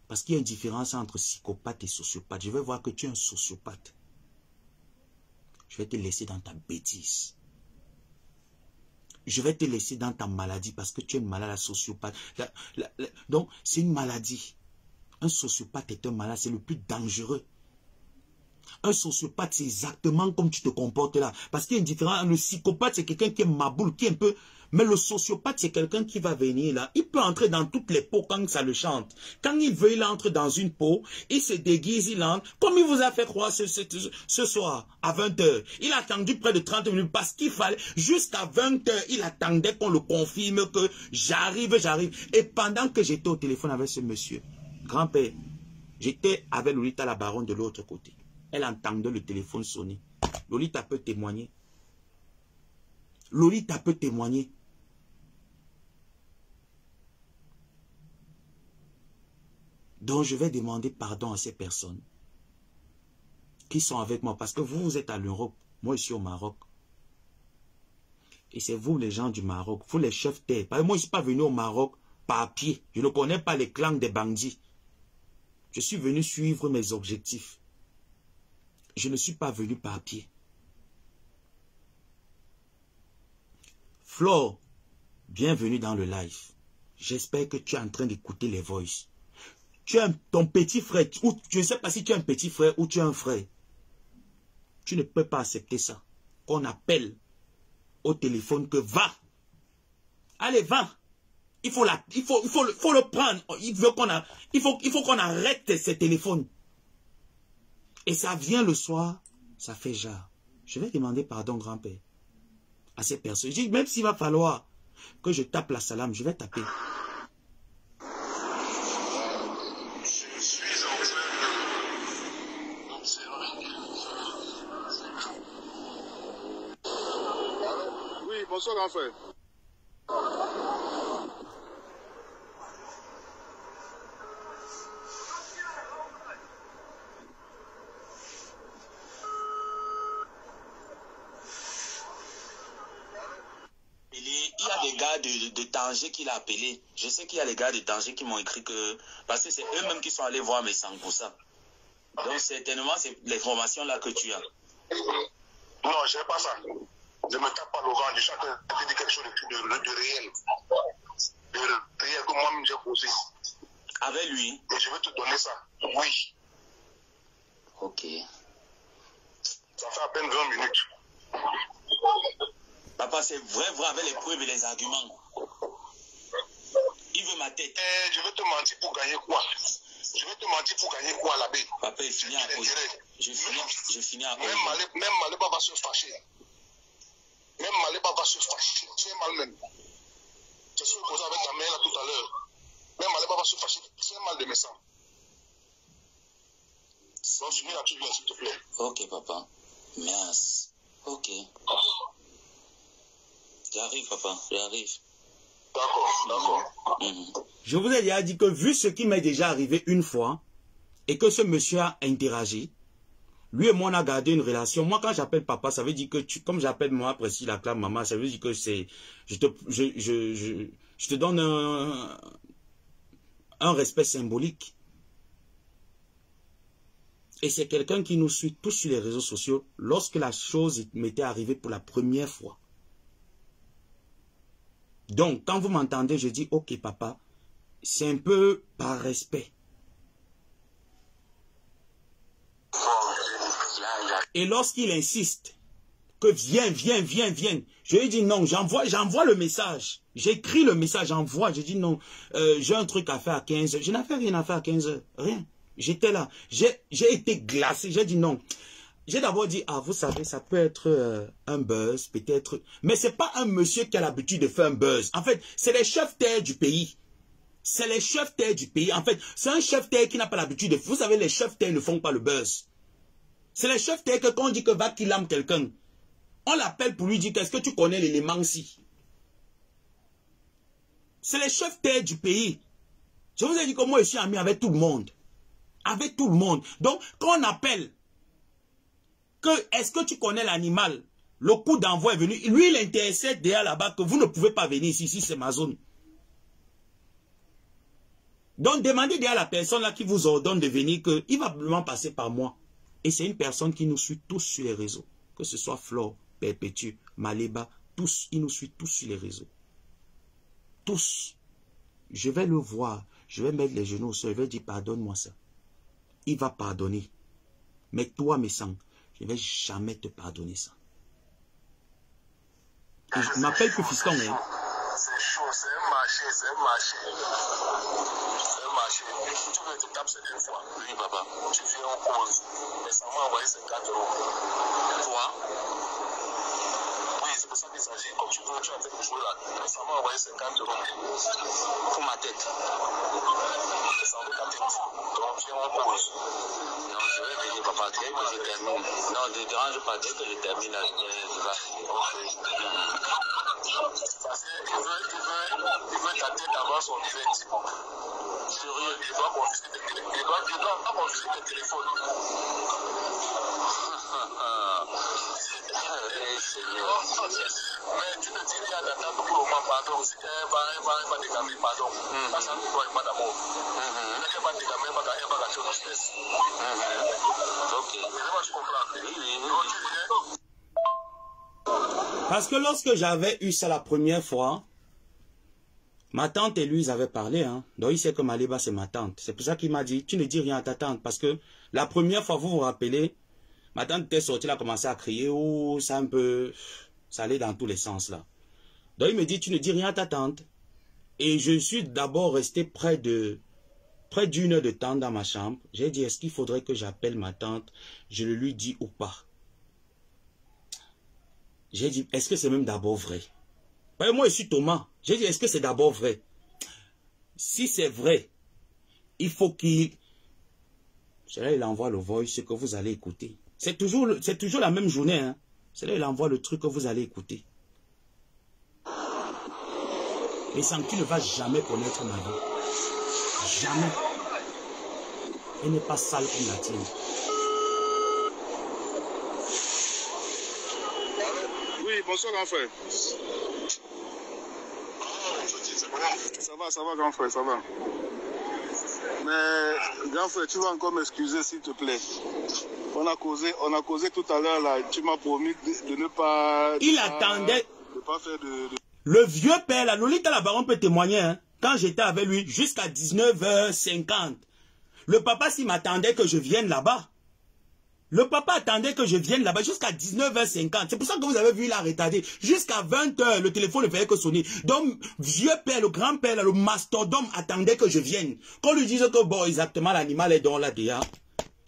Parce qu'il y a une différence entre psychopathe et sociopathe. Je vais voir que tu es un sociopathe. Je vais te laisser dans ta bêtise. je vais te laisser dans ta maladie parce que tu es malade, la sociopathe. Donc, c'est une maladie. Un sociopathe est un malade, c'est le plus dangereux. Un sociopathe, c'est exactement comme tu te comportes là. Parce qu'il y a une différence. Le psychopathe, c'est quelqu'un qui est maboule, qui est un peu... Mais le sociopathe, c'est quelqu'un qui va venir là. Il peut entrer dans toutes les peaux quand ça le chante. Quand il veut, il entre dans une peau. Il se déguise, il entre. Comme il vous a fait croire ce soir, à 20h. Il a attendu près de 30 minutes parce qu'il fallait... Jusqu'à 20h, il attendait qu'on le confirme que j'arrive. Et pendant que j'étais au téléphone avec ce monsieur, grand-père, j'étais avec Lolita la baronne de l'autre côté. Elle entendait le téléphone sonner. Lolita peut témoigner. Lolita peut témoigner. Donc je vais demander pardon à ces personnes qui sont avec moi. Parce que vous êtes à l'Europe. Moi, je suis au Maroc. Et c'est vous les gens du Maroc. Vous les chefs terre. Moi, je ne suis pas venu au Maroc par pied. Je ne connais pas les clans des bandits. Je suis venu suivre mes objectifs. Je ne suis pas venu par pied. Flore, bienvenue dans le live. J'espère que tu es en train d'écouter les voices. Tu as ton petit frère, ou je ne sais pas si tu as un petit frère ou tu as un frère. Tu ne peux pas accepter ça. Qu'on appelle au téléphone que va. Allez, va. Il faut le prendre. Il faut qu'on arrête ces téléphones. Et ça vient le soir, ça fait genre. Je vais demander pardon, grand-père, à ces personnes. Je dis, même s'il va falloir que je tape la salame, je vais taper. Je suis en train. Oui, bonsoir, grand frère. De Tanger qu'il a appelé. Je sais qu'il y a les gars de Tanger qui m'ont écrit que... Parce que c'est eux-mêmes qui sont allés voir mes sangs pour ça. Donc certainement, c'est l'information là que tu as. Non, je n'ai pas ça. Je me tape pas le ventre. Je suis en train de te dire quelque chose de réel. De réel que moi-même j'ai posé. Avec lui? Et je vais te donner ça. Oui. Ok. Ça fait à peine 20 minutes. Papa, c'est vrai avec les preuves et les arguments. Il veut ma tête. Je vais te mentir pour gagner quoi? Je vais te mentir pour gagner quoi, l'abbé? Papa, il finit à cause. Je finis à cause. Même Maléba va se fâcher. Même Maléba va se fâcher. Tu es mal même. C'est ce que je causais avec ta mère là tout à l'heure. Même Maléba va se fâcher. Tu es mal de mes sangs. Donc, je viens là-dessus, s'il te plaît. Ok, papa. Merci. Ok. J'arrive, papa, j'arrive. D'accord. Je vous ai déjà dit que vu ce qui m'est déjà arrivé une fois, et que ce monsieur a interagi, lui et moi on a gardé une relation. Moi quand j'appelle papa, ça veut dire que comme j'appelle moi Précis la clame maman, ça veut dire que c'est... Je te donne un respect symbolique. Et c'est quelqu'un qui nous suit tous sur les réseaux sociaux lorsque la chose m'était arrivée pour la première fois. Donc, quand vous m'entendez, je dis, ok papa, c'est un peu par respect. Et lorsqu'il insiste, que viens, je lui dis non, j'envoie le message. J'écris le message, j'envoie, je dis non, j'ai un truc à faire à 15h. Je n'avais rien à faire à 15h, rien. J'étais là, j'ai été glacé, j'ai dit non. J'ai d'abord dit, ah, vous savez, ça peut être un buzz, peut-être. Mais c'est pas un monsieur qui a l'habitude de faire un buzz. En fait, c'est les chefs terre du pays. C'est les chefs terre du pays. En fait, c'est un chef terre qui n'a pas l'habitude de... Vous savez, les chefs terre ne font pas le buzz. C'est les chefs terre que quand on dit que va qu'il aime quelqu'un, on l'appelle pour lui dire, est-ce que tu connais l'élément ci? C'est les chefs terre du pays. Je vous ai dit que moi, je suis ami avec tout le monde. Avec tout le monde. Donc, quand on appelle... Est-ce que tu connais l'animal? Le coup d'envoi est venu. Lui, il intercède derrière là-bas que vous ne pouvez pas venir ici. Ici, c'est ma zone. Donc, demandez derrière la personne là qui vous ordonne de venir qu'il va probablement passer par moi. Et c'est une personne qui nous suit tous sur les réseaux. Que ce soit Flore, Perpétue, Maléba tous, il nous suit tous sur les réseaux. Tous. Je vais le voir. Je vais mettre les genoux au sol. Je vais dire, pardonne-moi ça. Il va pardonner. Mais toi, mes sangs, je ne vais jamais te pardonner ça. Et je m'appelle plus fiston, hein. C'est chaud, c'est un marché, c'est un marché. C'est un marché. Tu veux te taper cette fois? Oui, papa. Tu viens en cause. Mais ça m'a envoyé 50 €. Toi? Oui, c'est pour ça qu'il s'agit. Comme tu veux, tu as fait le jouer là. Mais ça m'a envoyé 50 € pour ma tête. C'est ça, ta tête. Donc, viens en cause. Non, je vais venir, papa. Dès que je termine. Non, ne dérange pas. Dès que je termine, là, je vais. Parce qu'il veut ta tête avant son direct. Sérieux, il doit confier tes téléphones. Mais tu ne dis rien d'attendre pour le moment, pardon. Si elle va dégamer, pardon. Parce que toi, il n'y a pas d'amour. Elle va dégamer, elle va gâcher nos stress. Ok. Je comprends. Parce que lorsque j'avais eu ça la première fois, ma tante et lui, ils avaient parlé. Hein. Donc il sait que Maliba, c'est ma tante. C'est pour ça qu'il m'a dit, tu ne dis rien à ta tante. Parce que la première fois, vous vous rappelez, ma tante était sortie, elle a commencé à crier. Oh, ça un peu... Ça allait dans tous les sens là. Donc il me dit, tu ne dis rien à ta tante. Et je suis d'abord resté près d'une heure de temps dans ma chambre. J'ai dit, est-ce qu'il faudrait que j'appelle ma tante? Je le lui dis ou pas? J'ai dit, est-ce que c'est même d'abord vrai? Moi, je suis Thomas. J'ai dit, est-ce que c'est d'abord vrai? Si c'est vrai, il faut qu'il... C'est là il envoie le voice que vous allez écouter. C'est toujours la même journée. Hein. C'est là il envoie le truc que vous allez écouter. Et sans tu ne vas jamais connaître ma vie. Jamais. Elle n'est pas sale comme la tienne. Bonsoir grand frère. Ça va grand frère, ça va. Mais grand frère, tu vas encore m'excuser s'il te plaît. On a causé tout à l'heure là, tu m'as promis de ne pas... Il attendait... De pas faire de... Le vieux père là, Lolita la baronne peut témoigner, hein, quand j'étais avec lui jusqu'à 19h50. Le papa s'il m'attendait que je vienne là-bas. Le papa attendait que je vienne là-bas jusqu'à 19h50. C'est pour ça que vous avez vu, il a retardé. Jusqu'à 20h, le téléphone ne faisait que sonner. Donc, vieux père, le grand-père, le mastodome attendait que je vienne. Qu'on lui dise que, bon, exactement, l'animal est dans là déjà.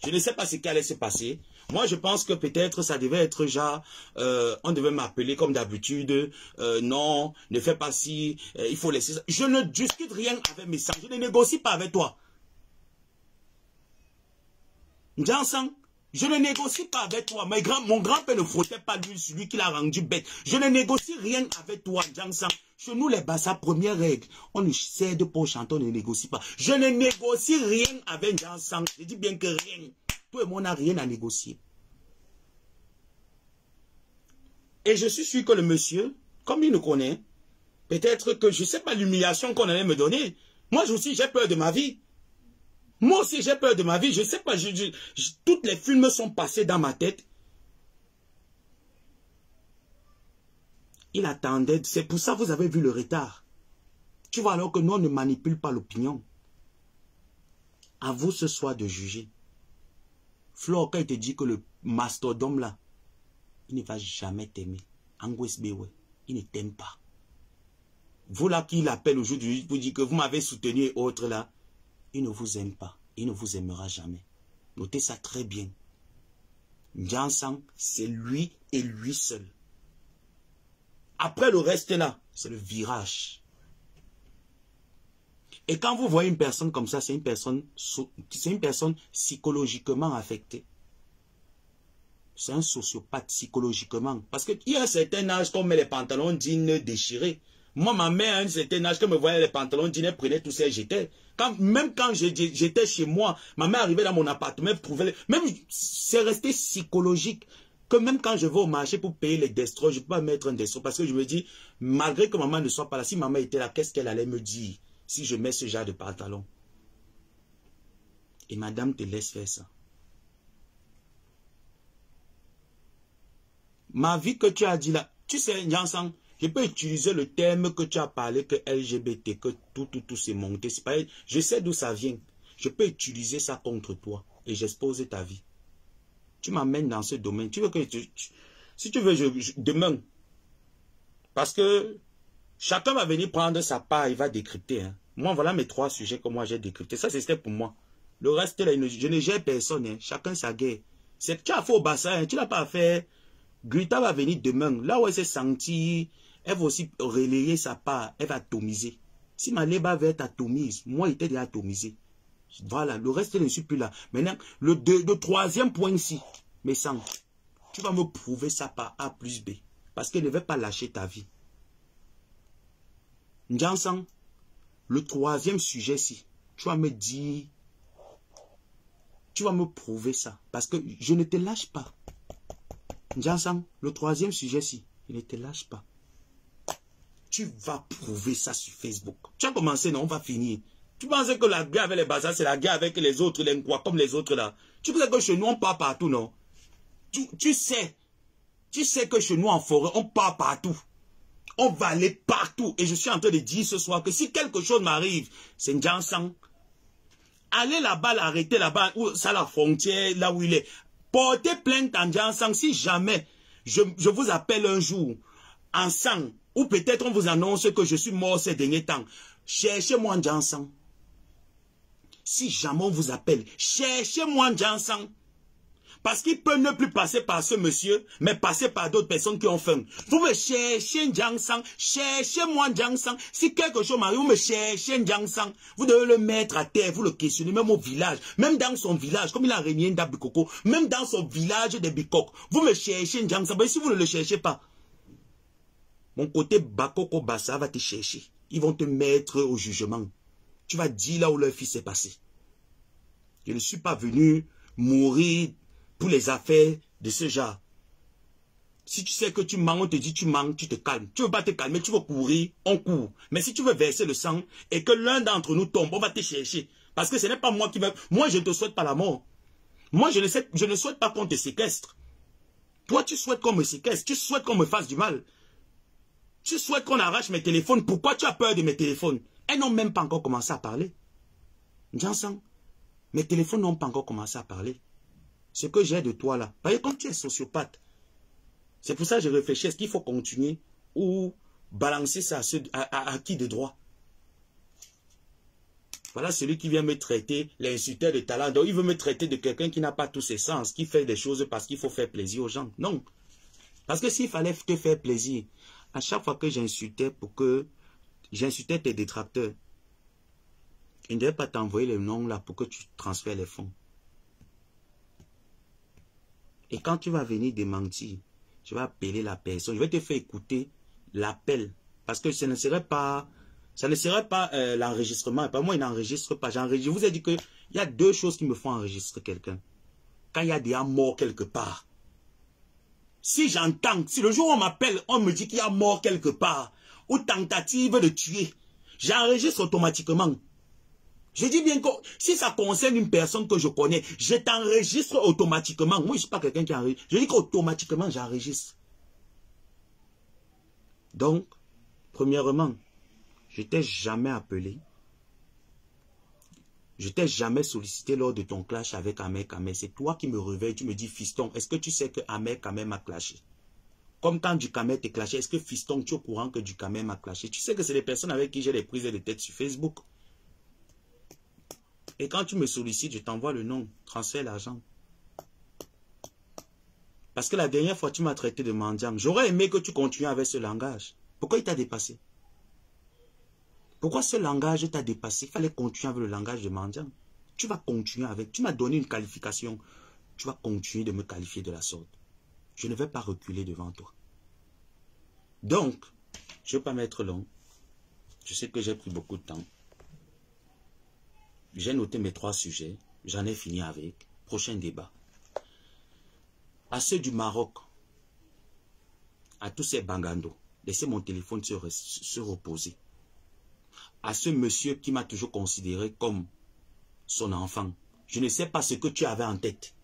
Je ne sais pas ce qui allait se passer. Moi, je pense que peut-être ça devait être genre, on devait m'appeler comme d'habitude. Non, ne fais pas ci, il faut laisser ça. Je ne discute rien avec mes sangs. Je ne négocie pas avec toi. Jansan. Je ne négocie pas avec toi. Mon grand-père ne frottait pas l'huile sur lui qui l'a rendu bête. Je ne négocie rien avec toi, Jansan. Chez nous, les Bassa, première règle. On ne cède pas au chanteur, on ne négocie pas. Je ne négocie rien avec Jansan. Je dis bien que rien. Toi et moi, on n'a rien à négocier. Et je suis sûr que le monsieur, comme il nous connaît, peut-être que je ne sais pas l'humiliation qu'on allait me donner. Moi aussi, j'ai peur de ma vie. Moi aussi, j'ai peur de ma vie. Je ne sais pas, toutes les films sont passés dans ma tête. Il attendait. C'est pour ça que vous avez vu le retard. Tu vois alors que nous, on ne manipule pas l'opinion. À vous ce soir de juger. Flore, quand il te dit que le mastodome là, il ne va jamais t'aimer. Angwes Bewe, il ne t'aime pas. Vous là qui l'appelle aujourd'hui, vous dites que vous m'avez soutenu et autres là, il ne vous aime pas. Il ne vous aimera jamais. Notez ça très bien. Jansan, c'est lui et lui seul. Après le reste là, c'est le virage. Et quand vous voyez une personne comme ça, c'est une personne psychologiquement affectée. C'est un sociopathe psychologiquement. Parce qu'il y a un certain âge qu'on met les pantalons jeans déchirés. Moi, ma mère, à un certain âge, quand me voyait les pantalons jeans, elle prenait tout ça et jetait. Même quand j'étais chez moi, ma mère arrivait dans mon appartement, elle trouvait... Même, c'est resté psychologique. Que même quand je vais au marché pour payer les destros, je ne peux pas mettre un destro. Parce que je me dis, malgré que maman ne soit pas là, si maman était là, qu'est-ce qu'elle allait me dire si je mets ce genre de pantalon? Et madame te laisse faire ça. Ma vie que tu as dit là, Tu sais, Nyansan, je peux utiliser le terme que tu as parlé, que LGBT, que tout c'est monté. Pas, je sais d'où ça vient. Je peux utiliser ça contre toi et j'expose ta vie. Tu m'amènes dans ce domaine. Tu veux que si tu veux, demain, parce que chacun va venir prendre sa part, il va décrypter. Hein. Moi, voilà mes 3 sujets que moi j'ai décryptés. Ça, c'était pour moi. Le reste, là, je ne gère personne. Hein. Chacun sa guerre. Tu as fait au bassin, hein. Tu ne l'as pas fait. Grita va venir demain. Là où elle s'est sentie, elle va aussi relayer sa part. Elle va atomiser. Si ma léba va être atomise, moi, il était déjà atomisé. Voilà, le reste ne suis plus là. Maintenant, le 3e point ici, mais sans, tu vas me prouver ça par A plus B. Parce qu'elle ne va pas lâcher ta vie. Njansan, le 3e sujet ici, tu vas me dire, tu vas me prouver ça. Parce que je ne te lâche pas. Njansan, le 3e sujet ici, je ne te lâche pas. Tu vas prouver ça sur Facebook. Tu as commencé, non, on va finir. Tu penses que la guerre avec les bazars, c'est la guerre avec les autres, les quoi, comme les autres là. Tu penses que chez nous, on part partout, non? Tu sais que chez nous, en forêt, on part partout. On va aller partout. Et je suis en train de dire ce soir que si quelque chose m'arrive, c'est Njansan. Allez là-bas, l'arrêter là-bas, où ça la frontière, là où il est. Portez plainte en Njansan. Si jamais je vous appelle un jour, ensemble, ou peut-être on vous annonce que je suis mort ces derniers temps, cherchez-moi en Njansan. Si jamais on vous appelle, cherchez-moi Njansan. Parce qu'il peut ne plus passer par ce monsieur, mais passer par d'autres personnes qui ont faim. Vous me cherchez Njansan, cherchez-moi Njansan. Si quelque chose m'arrive, vous me cherchez Njansan. Vous devez le mettre à terre, vous le questionnez, même au village, même dans son village, comme il a régné d'Abikoko, même dans son village de Bikok. Vous me cherchez Njansan, mais si vous ne le cherchez pas, mon côté Bakoko Bassa va te chercher. Ils vont te mettre au jugement. Tu vas dire là où leur fils est passé. Je ne suis pas venu mourir pour les affaires de ce genre. Si tu sais que tu manques, on te dit tu manques, tu te calmes. Tu ne veux pas te calmer, tu veux courir, on court. Mais si tu veux verser le sang et que l'un d'entre nous tombe, on va te chercher. Parce que ce n'est pas moi qui vais... Moi, je ne te souhaite pas la mort. Moi, je ne souhaite pas qu'on te séquestre. Toi, tu souhaites qu'on me séquestre. Tu souhaites qu'on me fasse du mal. Tu souhaites qu'on arrache mes téléphones. Pourquoi tu as peur de mes téléphones? Elles n'ont même pas encore commencé à parler. Njansan, mes téléphones n'ont pas encore commencé à parler. Ce que j'ai de toi là. Parce que comme tu es sociopathe, c'est pour ça que je réfléchis. Est-ce qu'il faut continuer ou balancer ça à qui de droit? Voilà celui qui vient me traiter, l'insulteur de talent. Donc il veut me traiter de quelqu'un qui n'a pas tous ses sens, qui fait des choses parce qu'il faut faire plaisir aux gens. Non. Parce que s'il fallait te faire plaisir, à chaque fois que j'insultais j'insultais tes détracteurs, ils ne devaient pas t'envoyer les noms là pour que tu transfères les fonds. Et quand tu vas venir démentir, je vais appeler la personne, je vais te faire écouter l'appel. Parce que ce ne serait pas l'enregistrement. Moi, il n'enregistre pas. Je vous ai dit qu'il y a 2 choses qui me font enregistrer quelqu'un. Quand il y a des morts quelque part. Si j'entends, si le jour où on m'appelle, on me dit qu'il y a mort quelque part, ou tentative de tuer, j'enregistre automatiquement. Je dis bien que si ça concerne une personne que je connais, je t'enregistre automatiquement. Moi, je ne suis pas quelqu'un qui enregistre. Je dis qu'automatiquement, j'enregistre. Donc, premièrement, je t'ai jamais appelé. Je t'ai jamais sollicité lors de ton clash avec Ahmed Kamel. C'est toi qui me réveilles, tu me dis, fiston, est-ce que tu sais que Ahmed Kamel m'a clashé? Comme quand Dukamel t'est clashé, est-ce que fiston, tu es au courant que Dukamel m'a clashé? Tu sais que c'est les personnes avec qui j'ai les prises de tête sur Facebook. Et quand tu me sollicites, je t'envoie le nom, transfère l'argent. Parce que la dernière fois, tu m'as traité de mendiant. J'aurais aimé que tu continues avec ce langage. Pourquoi il t'a dépassé? Pourquoi ce langage t'a dépassé? Il fallait continuer avec le langage de mendiant. Tu vas continuer avec. Tu m'as donné une qualification. Tu vas continuer de me qualifier de la sorte. Je ne vais pas reculer devant toi. Donc, je ne vais pas m'être long. Je sais que j'ai pris beaucoup de temps. J'ai noté mes 3 sujets. J'en ai fini avec. Prochain débat. À ceux du Maroc, à tous ces bangandos, laissez mon téléphone se reposer. À ce monsieur qui m'a toujours considéré comme son enfant. Je ne sais pas ce que tu avais en tête.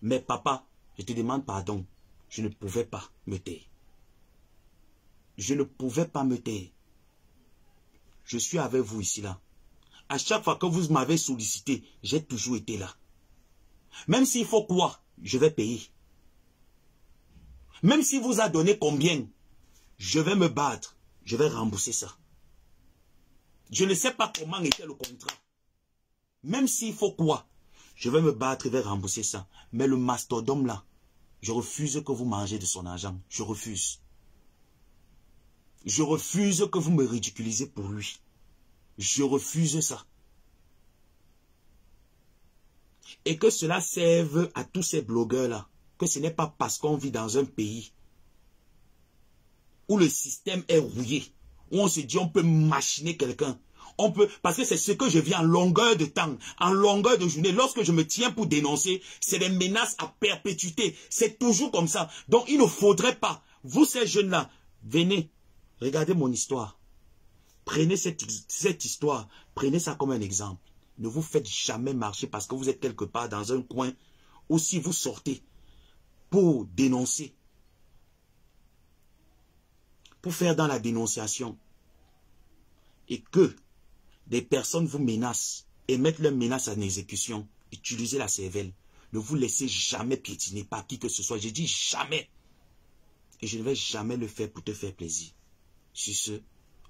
Mais papa, je te demande pardon. Je ne pouvais pas me taire. Je ne pouvais pas me taire. Je suis avec vous ici, là. À chaque fois que vous m'avez sollicité, j'ai toujours été là. Même s'il faut quoi, je vais payer. Même s'il vous a donné combien, je vais me battre. Je vais rembourser ça. Je ne sais pas comment était le contrat. Même s'il faut quoi, je vais me battre et vais rembourser ça. Mais le mastodome là, je refuse que vous mangez de son argent. Je refuse. Je refuse que vous me ridiculisez pour lui. Je refuse ça. Et que cela serve à tous ces blogueurs-là. Que ce n'est pas parce qu'on vit dans un pays où le système est rouillé, où on se dit on peut machiner quelqu'un. On peut, parce que c'est ce que je vis en longueur de temps, en longueur de journée. Lorsque je me tiens pour dénoncer, c'est des menaces à perpétuité. C'est toujours comme ça. Donc il ne faudrait pas, vous ces jeunes-là, venez, regardez mon histoire. Prenez cette histoire, prenez ça comme un exemple. Ne vous faites jamais marcher parce que vous êtes quelque part dans un coin où si vous sortez pour dénoncer, pour faire dans la dénonciation et que des personnes vous menacent et mettent leurs menaces en exécution, utilisez la cervelle. Ne vous laissez jamais piétiner par qui que ce soit. Je dis jamais. Et je ne vais jamais le faire pour te faire plaisir. Sur ce,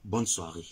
bonne soirée.